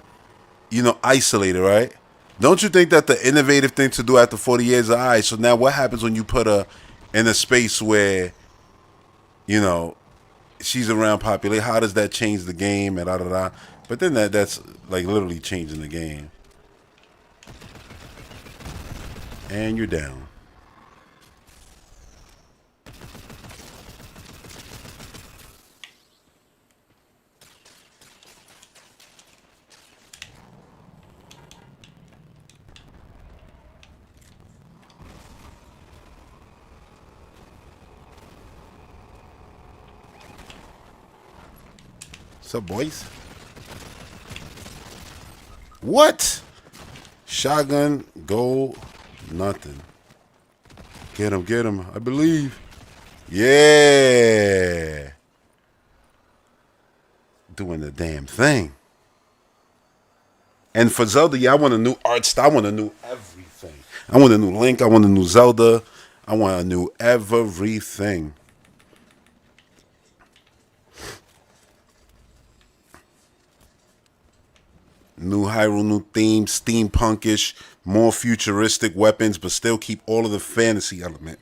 isolated, right? Don't you think that the innovative thing to do after 40 years is, all right, so now what happens when you put her in a space where, you know, she's around populate? How does that change the game and da da da? But then that's like literally changing the game. And you're down. What's up, boys? What? Shotgun, gold, nothing. Get him, I believe. Yeah. Doing the damn thing. And for Zelda, yeah, I want a new art style. I want a new everything. I want a new Link. I want a new Zelda. I want a new everything. New Hyrule, new theme, steampunkish, more futuristic weapons, but still keep all of the fantasy element.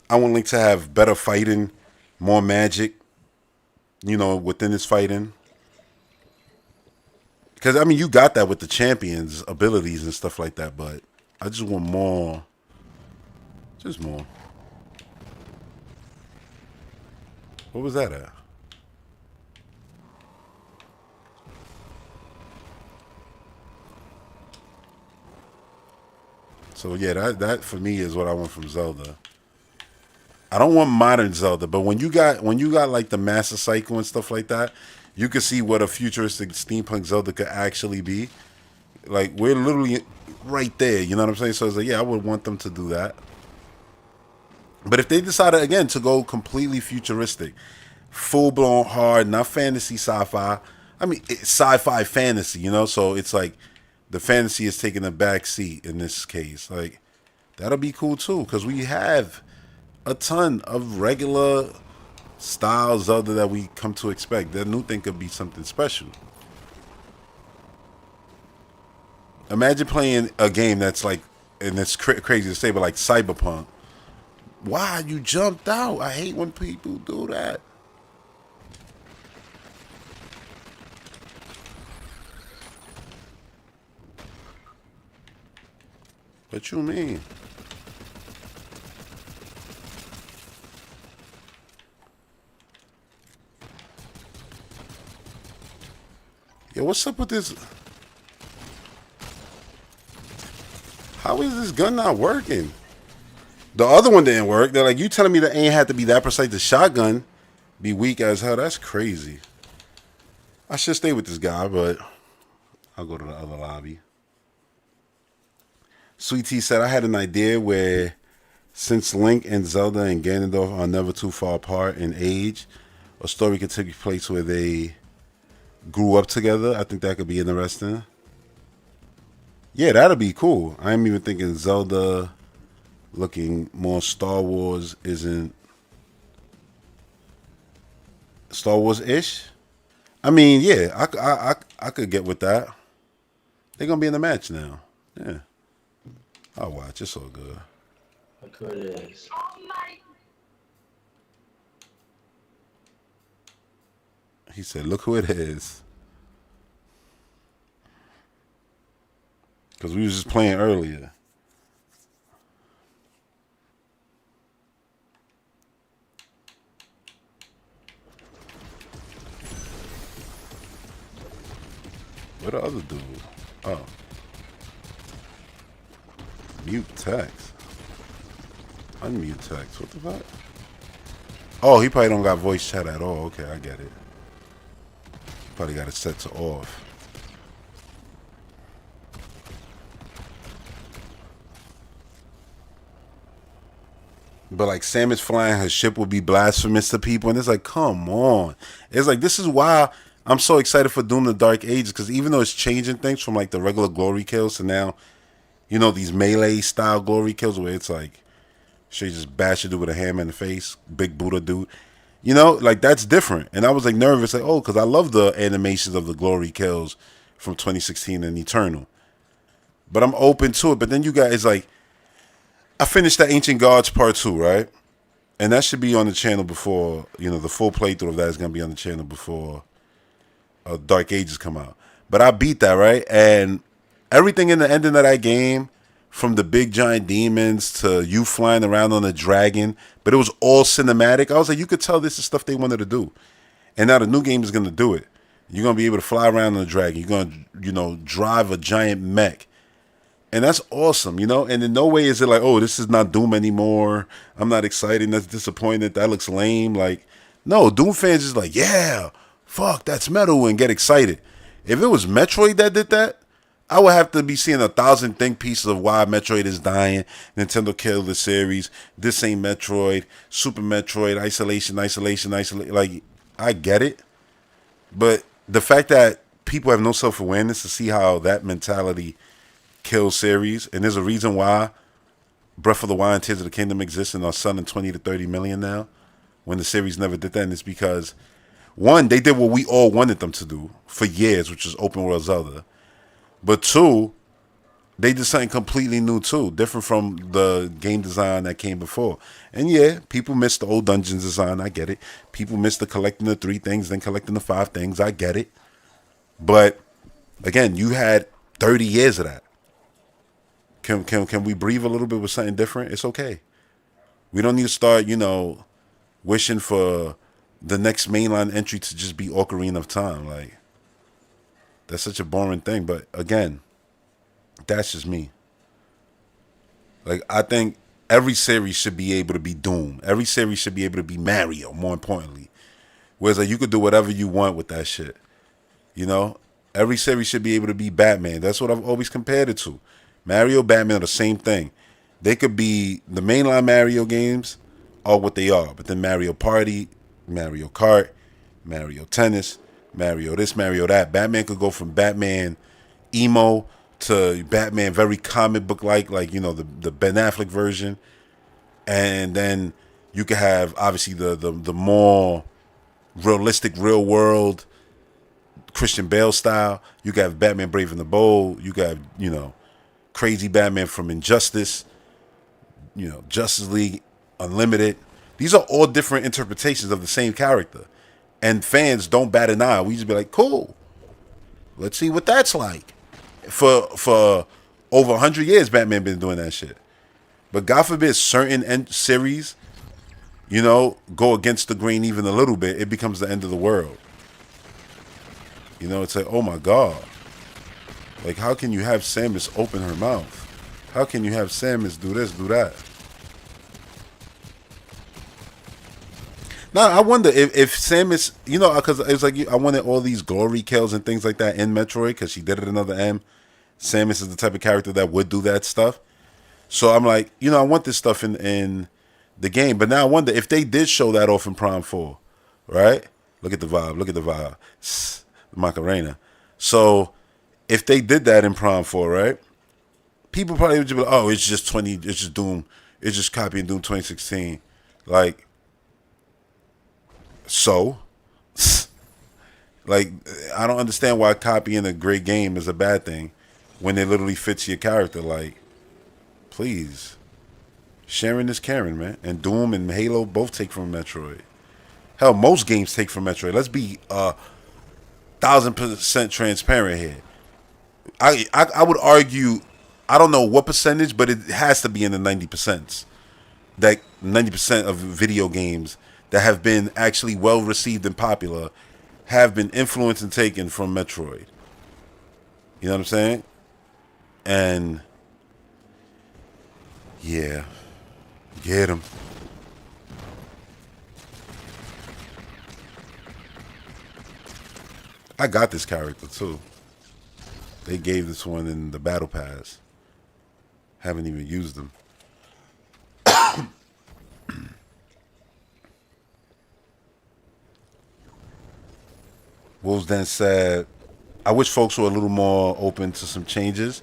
I want Link to have better fighting, more magic, within his fighting. Because, I mean, you got that with the champions' abilities and stuff like that, but I just want more. Just more. What was that at? So yeah, that for me is what I want from Zelda. I don't want modern Zelda, but when you got like the Master Cycle and stuff like that, you can see what a futuristic steampunk Zelda could actually be. Like we're literally right there. You know what I'm saying? So it's like, yeah, I would want them to do that. But if they decided again to go completely futuristic, full blown hard, not fantasy sci-fi. I mean, it's sci-fi fantasy, you know. So it's like the fantasy is taking a back seat in this case. Like that'll be cool too, because we have a ton of regular style Zelda that we come to expect. That new thing could be something special. Imagine playing a game that's like, and it's crazy to say, but like Cyberpunk. Why you jumped out? I hate when people do that. What you mean? Yeah, what's up with this? How is this gun not working? The other one didn't work. They're like, you telling me that ain't had to be that precise? The shotgun be weak as hell. That's crazy. I should stay with this guy, but I'll go to the other lobby. Sweet Tea said, I had an idea where since Link and Zelda and Ganondorf are never too far apart in age, a story could take place where they grew up together. I think that could be interesting. Yeah, that'd be cool. I'm even thinking Zelda looking more Star Wars isn't Star Wars ish. I mean, yeah, I could get with that. They're gonna be in the match now. Yeah, I'll watch. It's all good. Look who it is. He said, "Look who it is." Because we was just playing earlier. Where the other dude? Oh, mute text. Unmute text. What the fuck? Oh, he probably don't got voice chat at all. Okay, I get it. Probably got it set to off. But like Samus flying her ship will be blasphemous to people, and it's like, come on. It's like this is why I'm so excited for Doom: The Dark Ages, because even though it's changing things from like the regular glory kills to now, you know, these melee style glory kills where it's like, she just bash a dude with a hammer in the face, big Buddha dude. You know, like that's different. And I was like nervous, like, oh, because I love the animations of the glory kills from 2016 and Eternal. But I'm open to it. But then you guys like, I finished the Ancient Gods Part 2, right? And that should be on the channel before, you know, the full playthrough of that is going to be on the channel before Dark Ages come out. But I beat that, right? And everything in the ending of that game, from the big giant demons to you flying around on a dragon, but it was all cinematic. I was like, you could tell this is stuff they wanted to do. And now the new game is going to do it. You're going to be able to fly around on a dragon. You're going to, you know, drive a giant mech. And that's awesome, you know? And in no way is it like, oh, this is not Doom anymore. I'm not excited. That's disappointed. That looks lame. Like, no, Doom fans is like, yeah, fuck, that's metal, and get excited. If it was Metroid that did that, I would have to be seeing 1,000 think pieces of why Metroid is dying. Nintendo killed the series. This ain't Metroid. Super Metroid. Isolation. Like, I get it. But the fact that people have no self-awareness to see how that mentality kills series, and there's a reason why Breath of the Wild and Tears of the Kingdom exists and are selling 20 to 30 million now, when the series never did that. And it's because, one, they did what we all wanted them to do for years, which is open world Zelda. But two, they did something completely new too, different from the game design that came before. And yeah, people miss the old dungeons design. I get it. People miss the collecting the 3 things, then collecting the 5 things. I get it. But again, you had 30 years of that. Can we breathe a little bit with something different? It's okay. We don't need to start, you know, wishing for the next mainline entry to just be Ocarina of Time. Like, that's such a boring thing. But again, that's just me. Like I think every series should be able to be Doom. Every series should be able to be Mario. More importantly, whereas like you could do whatever you want with that shit. You know, every series should be able to be Batman. That's what I've always compared it to. Mario, Batman are the same thing. They could be the mainline Mario games are what they are, but then Mario Party, Mario Kart, Mario Tennis, Mario this, Mario that. Batman could go from Batman emo to Batman very comic book like the Ben Affleck version, and then you could have obviously the more realistic real world Christian Bale style. You got Batman Brave and the Bold. You got crazy Batman from Injustice. Justice League Unlimited. These are all different interpretations of the same character, and fans don't bat an eye. We just be like, cool. Let's see what that's like. For over 100 years, Batman been doing that shit. But God forbid certain series, go against the grain even a little bit, it becomes the end of the world. It's like, oh my God. Like, how can you have Samus open her mouth? How can you have Samus do this, do that? Now, I wonder if Samus, because it was like I wanted all these glory kills and things like that in Metroid, because she did it another M. Samus is the type of character that would do that stuff. So I'm like, I want this stuff in the game. But now I wonder if they did show that off in Prime 4, right? Look at the vibe. Look at the vibe. Macarena. So if they did that in Prime 4, right? People probably would just be like, oh, it's just Doom. It's just copying Doom 2016. Like, so? Like, I don't understand why copying a great game is a bad thing when it literally fits your character. Like, please. Sharing is caring, man. And Doom and Halo both take from Metroid. Hell, most games take from Metroid. Let's be 1,000% transparent here. I would argue, I don't know what percentage, but it has to be in the 90%. That 90% of video games that have been actually well received and popular have been influenced and taken from Metroid. You know what I'm saying? And yeah, get him. I got this character too. They gave this one in the battle pass. Haven't even used them. Wolves then said, I wish folks were a little more open to some changes.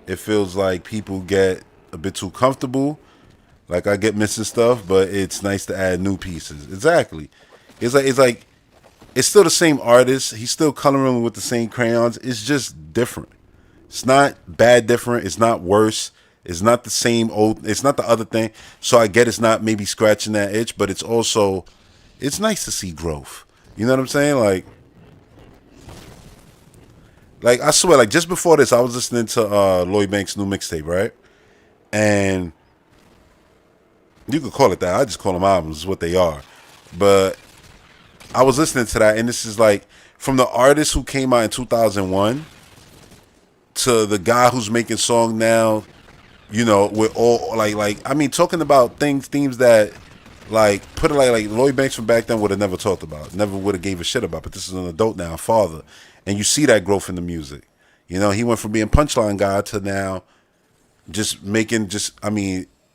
It feels like people get a bit too comfortable. Like I get missing stuff, but it's nice to add new pieces. Exactly. It's still the same artist. He's still coloring with the same crayons. It's just different. It's not bad different. It's not worse. It's not the same old. It's not the other thing. So I get it's not maybe scratching that itch, but it's also, it's nice to see growth. You know what I'm saying? Like I swear, like just before this, I was listening to Lloyd Banks' new mixtape, right? And you could call it that. I just call them albums. Is what they are. But I was listening to that, and this is like from the artist who came out in 2001 to the guy who's making song now. With all I mean, talking about themes that put it like Lloyd Banks from back then would have never talked about, never would have gave a shit about. But this is an adult now, a father, and you see that growth in the music. He went from being punchline guy to now just making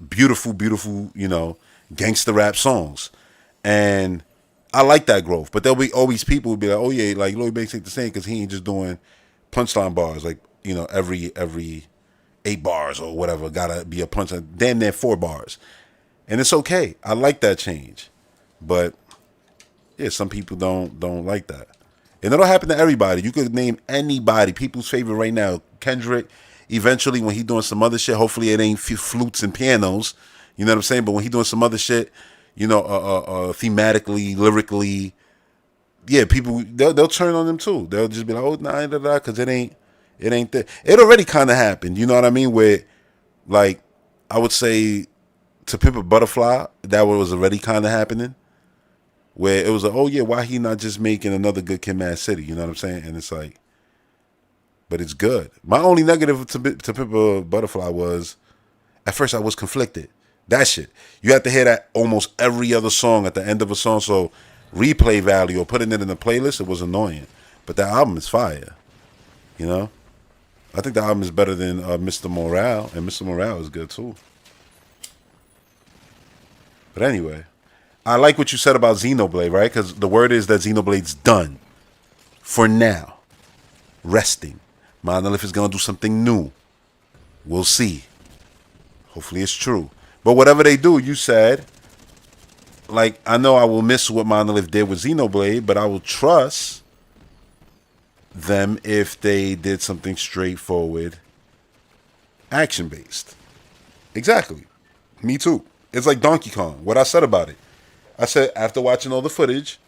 beautiful, gangster rap songs, and I like that growth. But there'll be always people who be like, oh yeah, like Lloyd Banks ain't the same because he ain't just doing punchline bars every 8 bars or whatever. Gotta be a punchline, damn near 4 bars, and it's okay. I like that change, but yeah, some people don't like that, and it'll happen to everybody. You could name anybody, people's favorite right now, Kendrick. Eventually, when he doing some other shit, hopefully it ain't flutes and pianos. You know what I'm saying? But when he doing some other shit, thematically, lyrically, yeah, people they'll turn on them too. They'll just be like, oh nah, because it ain't that. It already kind of happened. You know what I mean? Where like I would say To Pimp a Butterfly, that was already kind of happening. Where it was like, oh yeah, why he not just making another Good Kid, Mad City? You know what I'm saying? And it's like, but it's good. My only negative to Pimp a Butterfly was, At first, I was conflicted. That shit. You have to hear that almost every other song at the end of a song. So replay value or putting it in the playlist, it was annoying. But that album is fire. You know? I think the album is better than Mr. Morale. And Mr. Morale is good too. But anyway, I like what you said about Xenoblade, right? Because the word is that Xenoblade's done. For now. Resting. Monolith is going to do something new. We'll see. Hopefully it's true. But whatever they do, you said, like, I know I will miss what Monolith did with Xenoblade, but I will trust them if they did something straightforward, action-based. Exactly. Me too. It's like Donkey Kong. What I said about it. I said, after watching all the footage,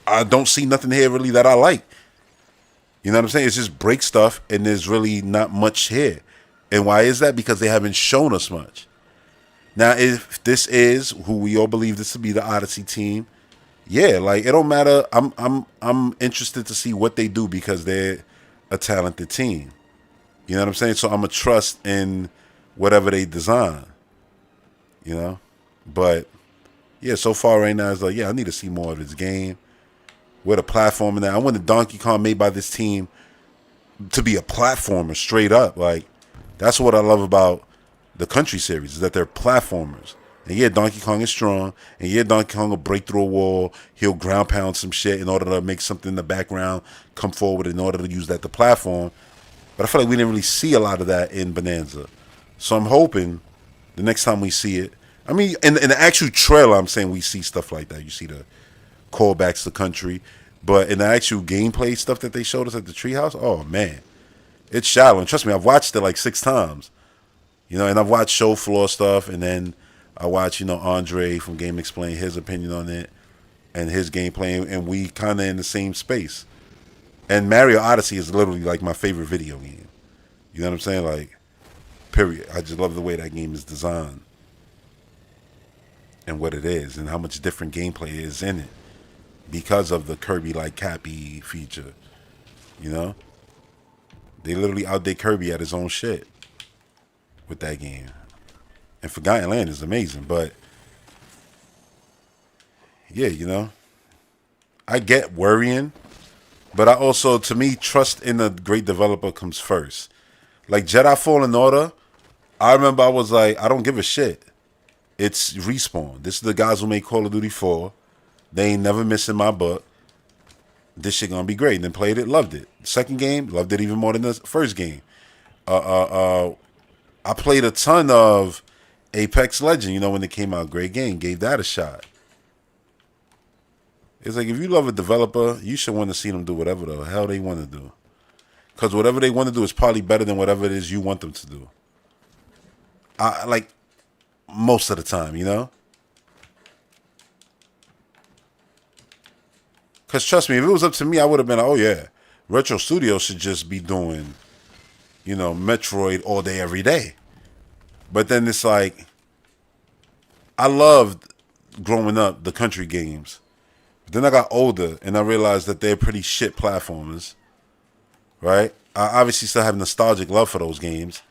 I don't see nothing here really that I like. You know what I'm saying? It's just break stuff, and there's really not much here. And why is that? Because they haven't shown us much. Now, if this is who we all believe this to be, the Odyssey team, yeah, like it don't matter. I'm interested to see what they do because they're a talented team. You know what I'm saying? So I'm gonna trust in whatever they design. You know, but yeah, so far right now it's like, yeah, I need to see more of this game. Where the platform now. I wanted Donkey Kong made by this team to be a platformer straight up. Like, that's what I love about the Country series, is that they're platformers. And yeah, Donkey Kong is strong. And yeah, Donkey Kong will break through a wall. He'll ground pound some shit in order to make something in the background come forward in order to use that to platform. But I feel like we didn't really see a lot of that in Bonanza. So I'm hoping the next time we see it, I mean, in the actual trailer, I'm saying we see stuff like that. You see the callbacks to Country. But in the actual gameplay stuff that they showed us at the treehouse, oh man, it's shallow. And trust me, I've watched it like 6 times. You know, and I've watched show floor stuff, and then I watch, you know, Andre from Game Explain, his opinion on it and his gameplay, and we kind of in the same space. And Mario Odyssey is literally like my favorite video game. You know what I'm saying? Like, period. I just love the way that game is designed and what it is and how much different gameplay is in it because of the Kirby like Cappy feature. You know? They literally outdid Kirby at his own shit with that game. And Forgotten Land is amazing, but yeah, you know, I get worrying, but I also, to me, trust in a great developer comes first. Like Jedi Fallen Order, I remember I was like, I don't give a shit. It's Respawn. This is the guys who made Call of Duty 4. They ain't never missing my book. This shit gonna be great. And then played it, loved it. Second game, loved it even more than the first game. I played a ton of Apex Legend, you know, when it came out. Great game. Gave that a shot. It's like, if you love a developer, you should want to see them do whatever the hell they want to do. Because whatever they want to do is probably better than whatever it is you want them to do. Like, most of the time, you know? Because trust me, if it was up to me, I would have been like, oh yeah, Retro Studios should just be doing, you know, Metroid all day, every day. But then it's like, I loved growing up the Country games. But then I got older and I realized that they're pretty shit platformers. Right? I obviously still have nostalgic love for those games.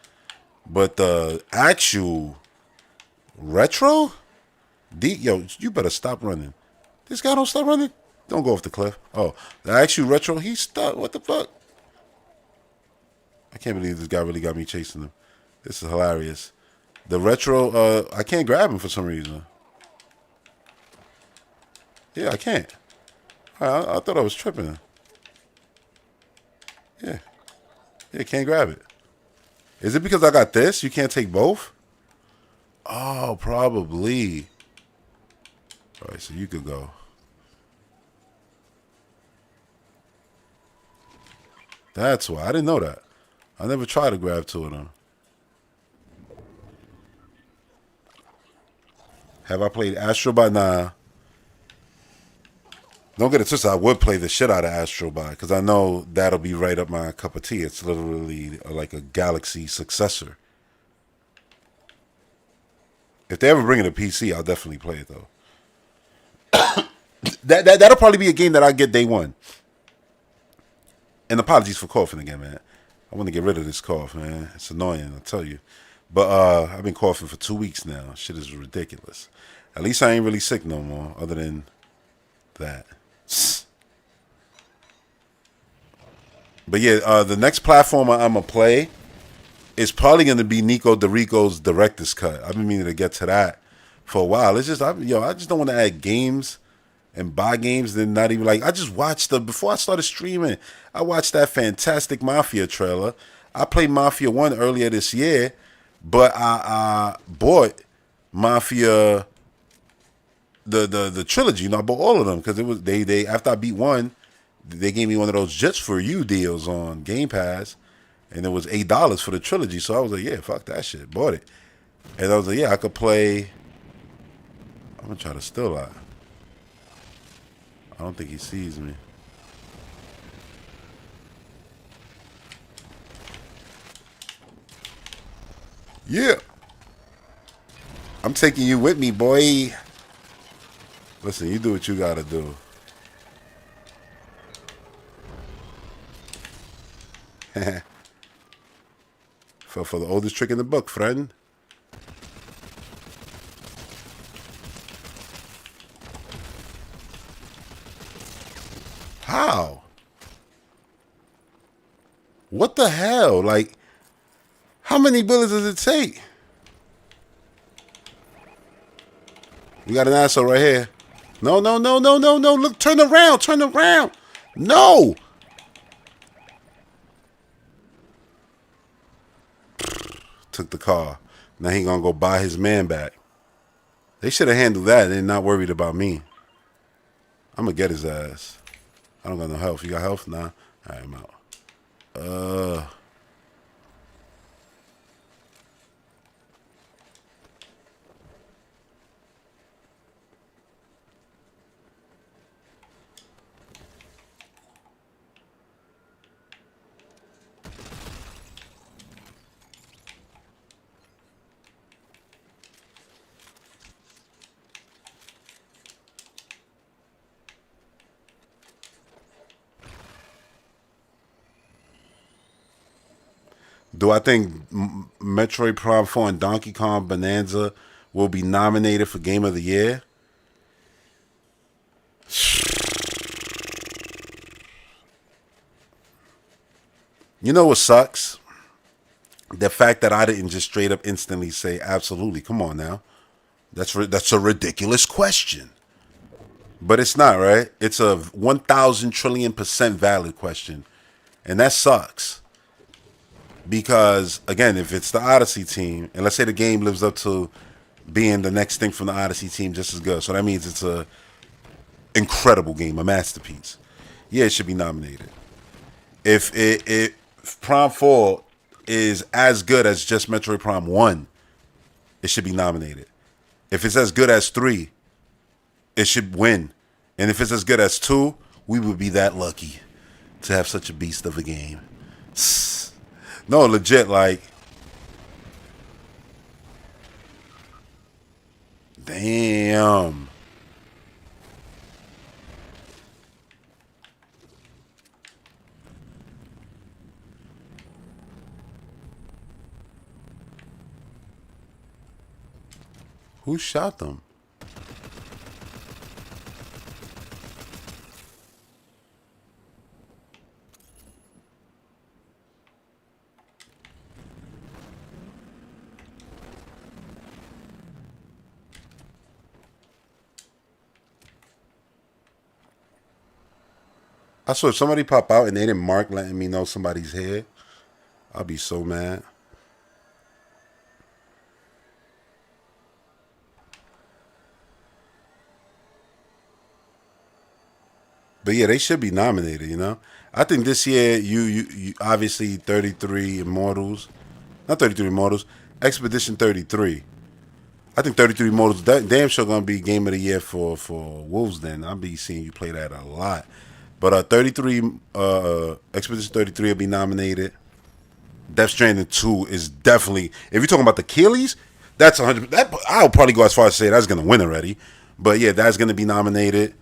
But the actual retro? Yo, you better stop running. This guy don't stop running? Don't go off the cliff. Oh, the actual retro, he stopped. What the fuck? I can't believe this guy really got me chasing him. This is hilarious. The retro, I can't grab him for some reason. Yeah, I can't. I thought I was tripping. Yeah. Yeah, can't grab it. Is it because I got this? You can't take both? Oh, probably. All right, so you could go. That's why. I didn't know that. I never tried to grab two of them. Have I played Astrobot? Nah. Don't get it twisted. I would play the shit out of Astrobot because I know that'll be right up my cup of tea. It's literally like a Galaxy successor. If they ever bring it to PC, I'll definitely play it though. That'll probably be a game that I get day one. And apologies for coughing again, man. I want to get rid of this cough, man. It's annoying, I'll tell you. But I've been coughing for 2 weeks now. Shit is ridiculous. At least I ain't really sick no more, other than that. But yeah, the next platform I'm gonna play is probably gonna be Nico DeRico's director's cut. I've been meaning to get to that for a while. It's just, I just don't want to add games and buy games. Then not even like I just watched before I started streaming. I watched that fantastic Mafia trailer. I played Mafia 1 earlier this year, but I bought Mafia the trilogy. I bought all of them because it was they after I beat 1, they gave me one of those just for you deals on Game Pass, and it was $8 for the trilogy. So I was like, yeah, fuck that shit. Bought it, and I was like, yeah, I could play. I'm gonna try to steal that. I don't think he sees me. Yeah. I'm taking you with me, boy. Listen, you do what you gotta do. for the oldest trick in the book, friend. How? What the hell? Like, how many bullets does it take? We got an asshole right here. No, no, no, no, no, no. Look, turn around, turn around. No. Took the car. Now he gonna go buy his man back. They should have handled that. They're not worried about me. I'm gonna get his ass. I don't got no health. You got health? Nah. All right, I'm out. Do I think Metroid Prime 4 and Donkey Kong Bonanza will be nominated for Game of the Year? You know what sucks? The fact that I didn't just straight up instantly say absolutely. Come on now. That's a ridiculous question. But it's not, right? It's a 1,000 trillion% valid question. And that sucks. Because, again, if it's the Odyssey team, and let's say the game lives up to being the next thing from the Odyssey team just as good. So that means it's a incredible game, a masterpiece. Yeah, it should be nominated. If Prime 4 is as good as just Metroid Prime 1, it should be nominated. If it's as good as 3, it should win. And if it's as good as 2, we would be that lucky to have such a beast of a game. No, legit, like, damn. Who shot them? I saw somebody pop out and they didn't mark letting me know somebody's here. I'll be so mad. But yeah, they should be nominated, you know? I think this year, you obviously 33 Immortals. Not 33 Immortals. Expedition 33. I think 33 Immortals, that damn sure going to be Game of the Year for Wolves then. I'll be seeing you play that a lot. But 33, Expedition 33 will be nominated. Death Stranding 2 is definitely, if you're talking about the Keeleys, that's 100. I'll probably go as far as to say that's going to win already. But yeah, that's going to be nominated.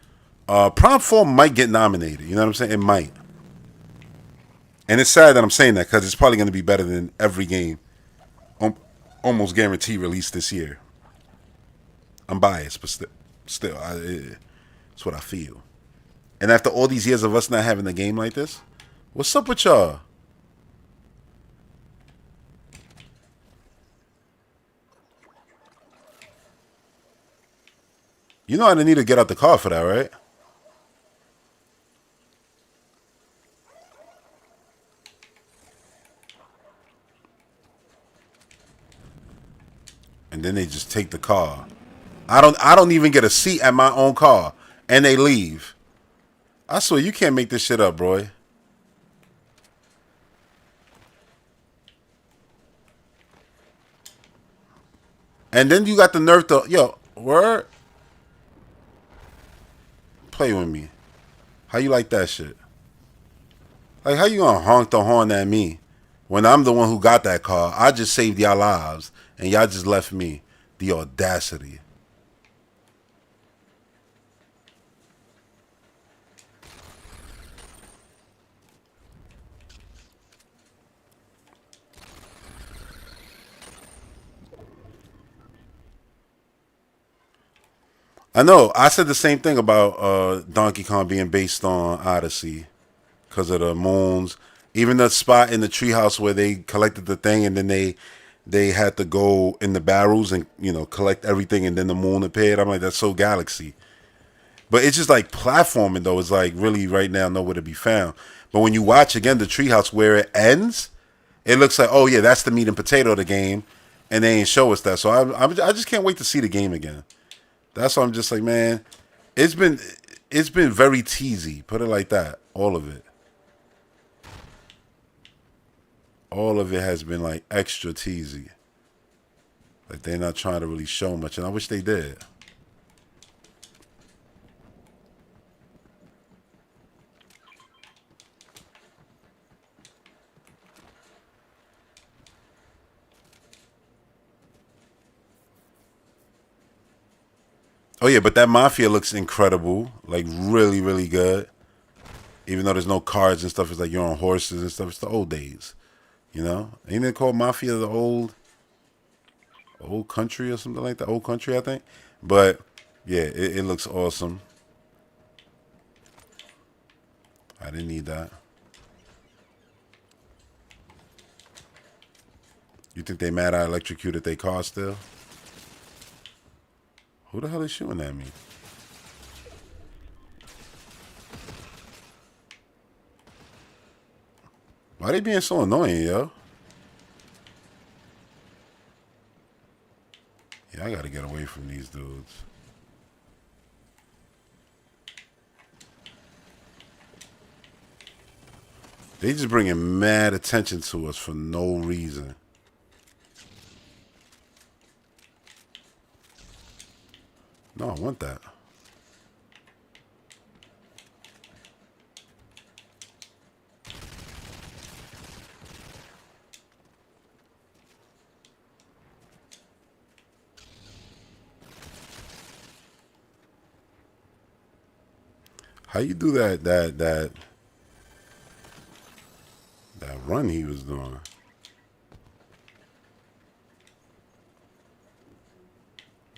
Prime 4 might get nominated. You know what I'm saying? It might. And it's sad that I'm saying that because it's probably going to be better than every game. almost guaranteed release this year. I'm biased, but still, it's what I feel. And after all these years of us not having a game like this, what's up with y'all? You know I didn't need to get out the car for that, right? And then they just take the car. I don't even get a seat at my own car, and they leave. I swear you can't make this shit up, bro. And then you got the nerve to word play with me. How you like that shit? Like how you gonna honk the horn at me when I'm the one who got that car? I just saved y'all lives and y'all just left me. The audacity. I know. I said the same thing about Donkey Kong being based on Odyssey because of the moons. Even the spot in the treehouse where they collected the thing and then they had to go in the barrels and collect everything and then the moon appeared. I'm like, that's so Galaxy. But it's just like platforming though. It's like really right now nowhere to be found. But when you watch again the treehouse where it ends, it looks like, oh yeah, that's the meat and potato of the game, and they ain't show us that. So I just can't wait to see the game again. That's why I'm just like, man, it's been very teasy. Put it like that. All of it. All of it has been like extra teasy. Like they're not trying to really show much, and I wish they did. Oh yeah, but that Mafia looks incredible. Like really, really good. Even though there's no cards and stuff, it's like you're on horses and stuff. It's the old days. Ain't it called Mafia the old country or something like that? Old country, I think. But yeah, it looks awesome. I didn't need that. You think they mad I electrocuted their car still? Who the hell is shooting at me? Why they being so annoying, yo? Yeah, I gotta get away from these dudes. They just bringing mad attention to us for no reason. No, I want that. How you do that run he was doing?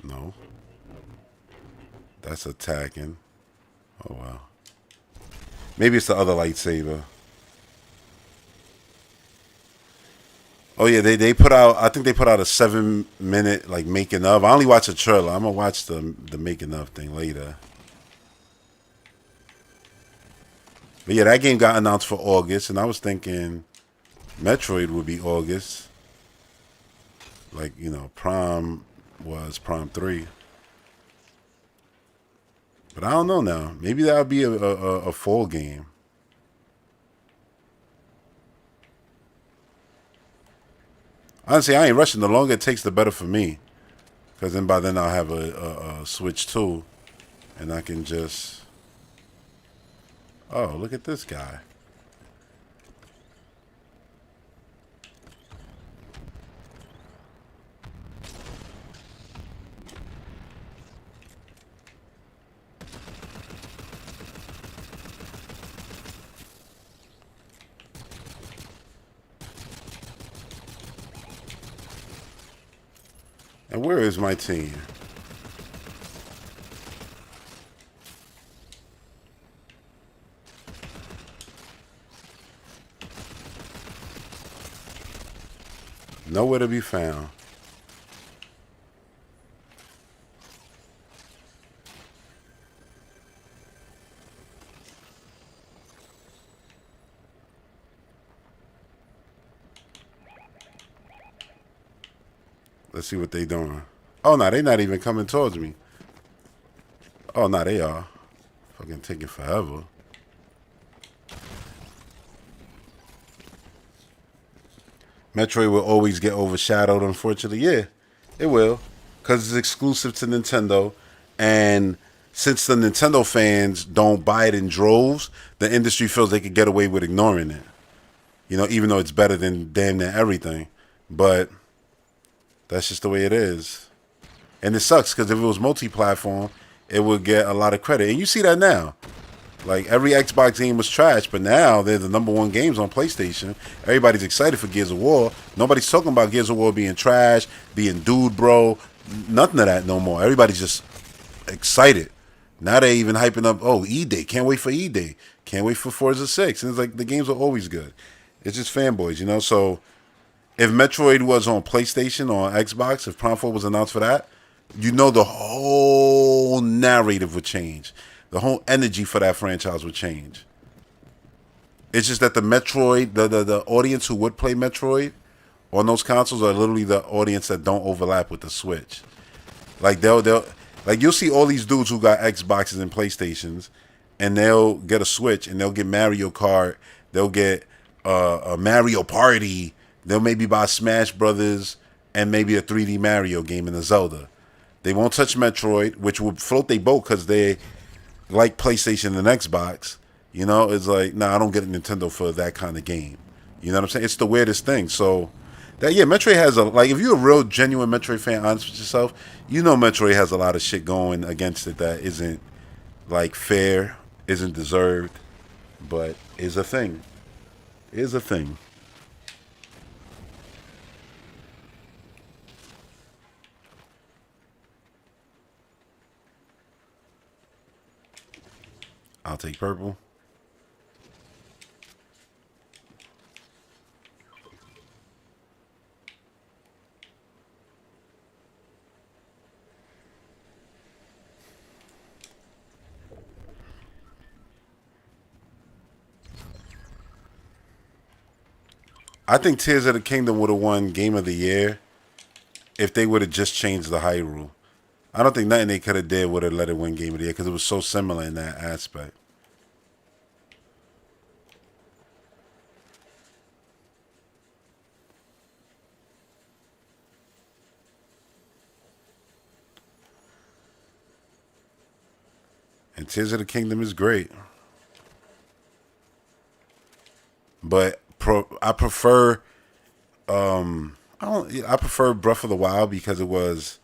No. That's attacking. Oh wow. Maybe it's the other lightsaber. Oh yeah, they put out. I think they put out a 7-minute like making of. I only watched a trailer. I'm gonna watch the making of thing later. But yeah, that game got announced for August, and I was thinking Metroid would be August. Like Prime was Prime 3. But I don't know now. Maybe that would be a fall game. Honestly, I ain't rushing. The longer it takes, the better for me. Because then by then I'll have a Switch 2. And I can just... Oh, look at this guy. And where is my team? Nowhere to be found. Let's see what they doing. Oh, no, they not even coming towards me. Oh, no, they are. Fucking taking forever. Metroid will always get overshadowed, unfortunately. Yeah, it will. Because it's exclusive to Nintendo. And since the Nintendo fans don't buy it in droves, the industry feels they could get away with ignoring it. You know, even though it's better than damn near everything. But that's just the way it is. And it sucks because if it was multi-platform, it would get a lot of credit. And you see that now. Like, every Xbox game was trash, but now they're the number one games on PlayStation. Everybody's excited for Gears of War. Nobody's talking about Gears of War being trash, being dude, bro. Nothing of that no more. Everybody's just excited. Now they even hyping up, oh, E-Day. Can't wait for E-Day. Can't wait for Forza 6. And it's like, the games are always good. It's just fanboys, you know? So, if Metroid was on PlayStation or on Xbox, if Prime 4 was announced for that, you know the whole narrative would change. The whole energy for that franchise would change. It's just that the Metroid, the audience who would play Metroid on those consoles are literally the audience that don't overlap with the Switch. Like they'll like you'll see all these dudes who got Xboxes and PlayStations, and they'll get a Switch and they'll get Mario Kart, they'll get a Mario Party, they'll maybe buy Smash Brothers and maybe a 3D Mario game and a Zelda. They won't touch Metroid, which would float their boat because they like PlayStation and Xbox. You know, it's like, nah, I don't get a Nintendo for that kind of game. You know what I'm saying? It's the weirdest thing. So, that, yeah, Metroid has a, like, if you're a real, genuine Metroid fan, honest with yourself, you know Metroid has a lot of shit going against it that isn't, like, fair, isn't deserved, but is a thing. Is a thing. I'll take purple. I think Tears of the Kingdom would have won Game of the Year if they would have just changed the Hyrule. I don't think nothing they could have did would have let it win Game of the Year because it was so similar in that aspect. And Tears of the Kingdom is great, but I prefer I prefer Breath of the Wild because it was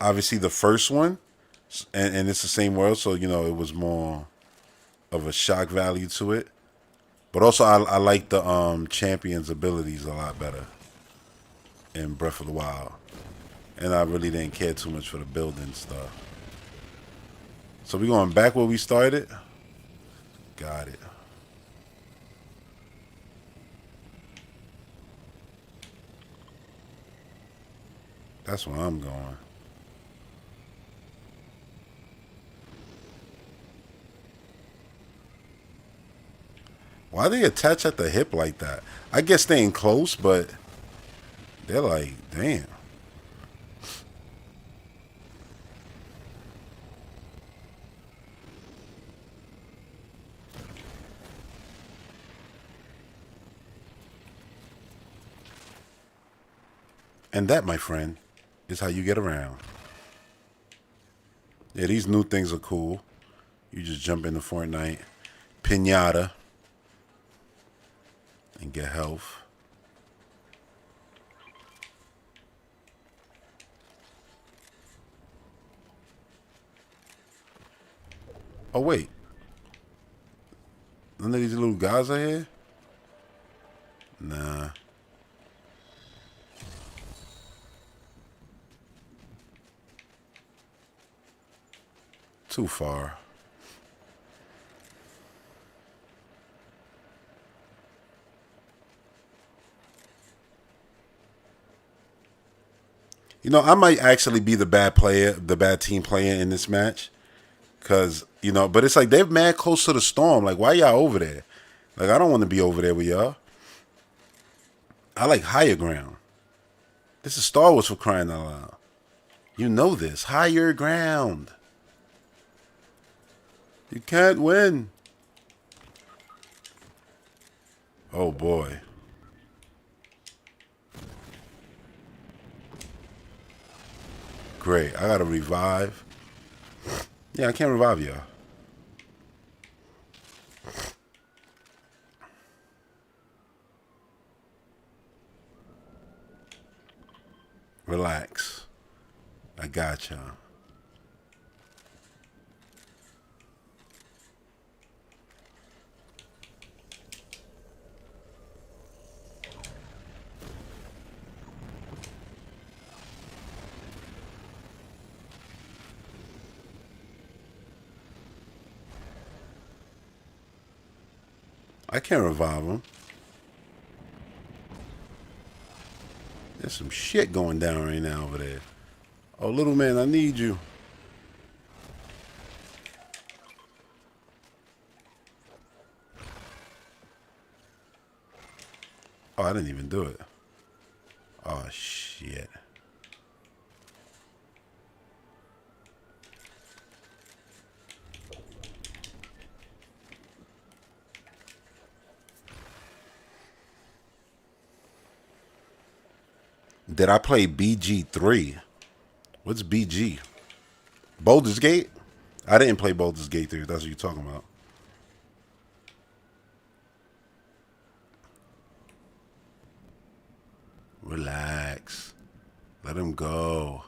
obviously the first one, and it's the same world, so you know it was more of a shock value to it. But also, I like the champion's abilities a lot better in Breath of the Wild, and I really didn't care too much for the building stuff. So we going back where we started. Got it. That's where I'm going. Why they attach at the hip like that? I guess they ain't close, but they're like, damn. And that, my friend, is how you get around. Yeah, these new things are cool. You just jump into Fortnite, pinata, and get health. Oh wait, none of these little guys are here. Nah. Too far. You know, I might actually be the bad player, the bad team player in this match. Cause, you know, but it's like they're mad close to the storm. Like, why y'all over there? Like, I don't want to be over there with y'all. I like higher ground. This is Star Wars, for crying out loud. You know this. Higher ground. You can't win. Oh boy. Great. I gotta revive. Yeah, I can't revive y'all. Relax. I got y'all. I can't revive him. There's some shit going down right now over there. Oh, little man, I need you. Oh, I didn't even do it. Oh, shit. Did I play BG3? What's BG? Boulder's Gate? I didn't play Boulder's Gate 3. That's what you're talking about. Relax. Let him go.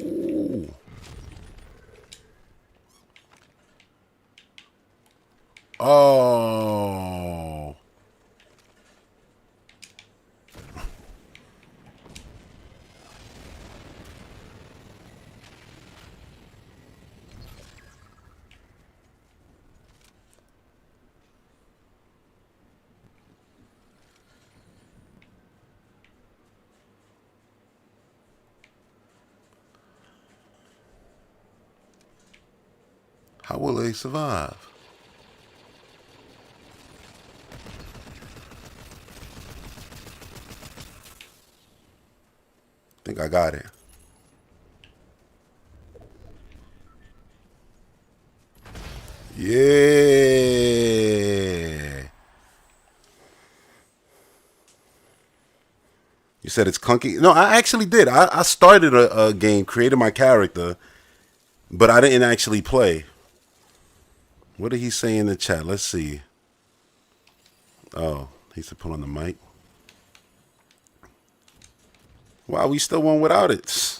Ooh. Oh. How will they survive? I think I got it. Yeah. You said it's clunky? No, I actually did. I started a game, created my character, but I didn't actually play. What did he say in the chat? Let's see. Oh, he said put on the mic. Wow, we still won without it.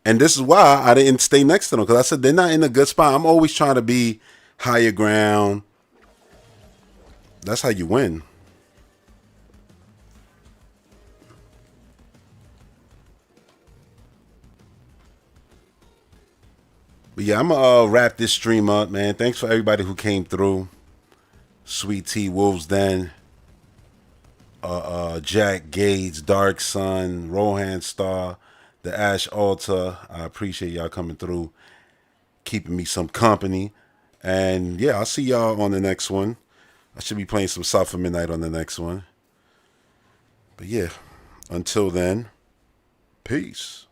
And this is why I didn't stay next to them, because I said they're not in a good spot. I'm always trying to be higher ground. That's how you win. But yeah, I'm gonna wrap this stream up, man. Thanks for everybody who came through. Sweet Tea, Wolves Den, Jack Gates, Dark Sun, Rohan Star, the Ash Altar. I appreciate y'all coming through, keeping me some company. And yeah, I'll see y'all on the next one. I should be playing some South of Midnight on the next one. But yeah, until then, peace.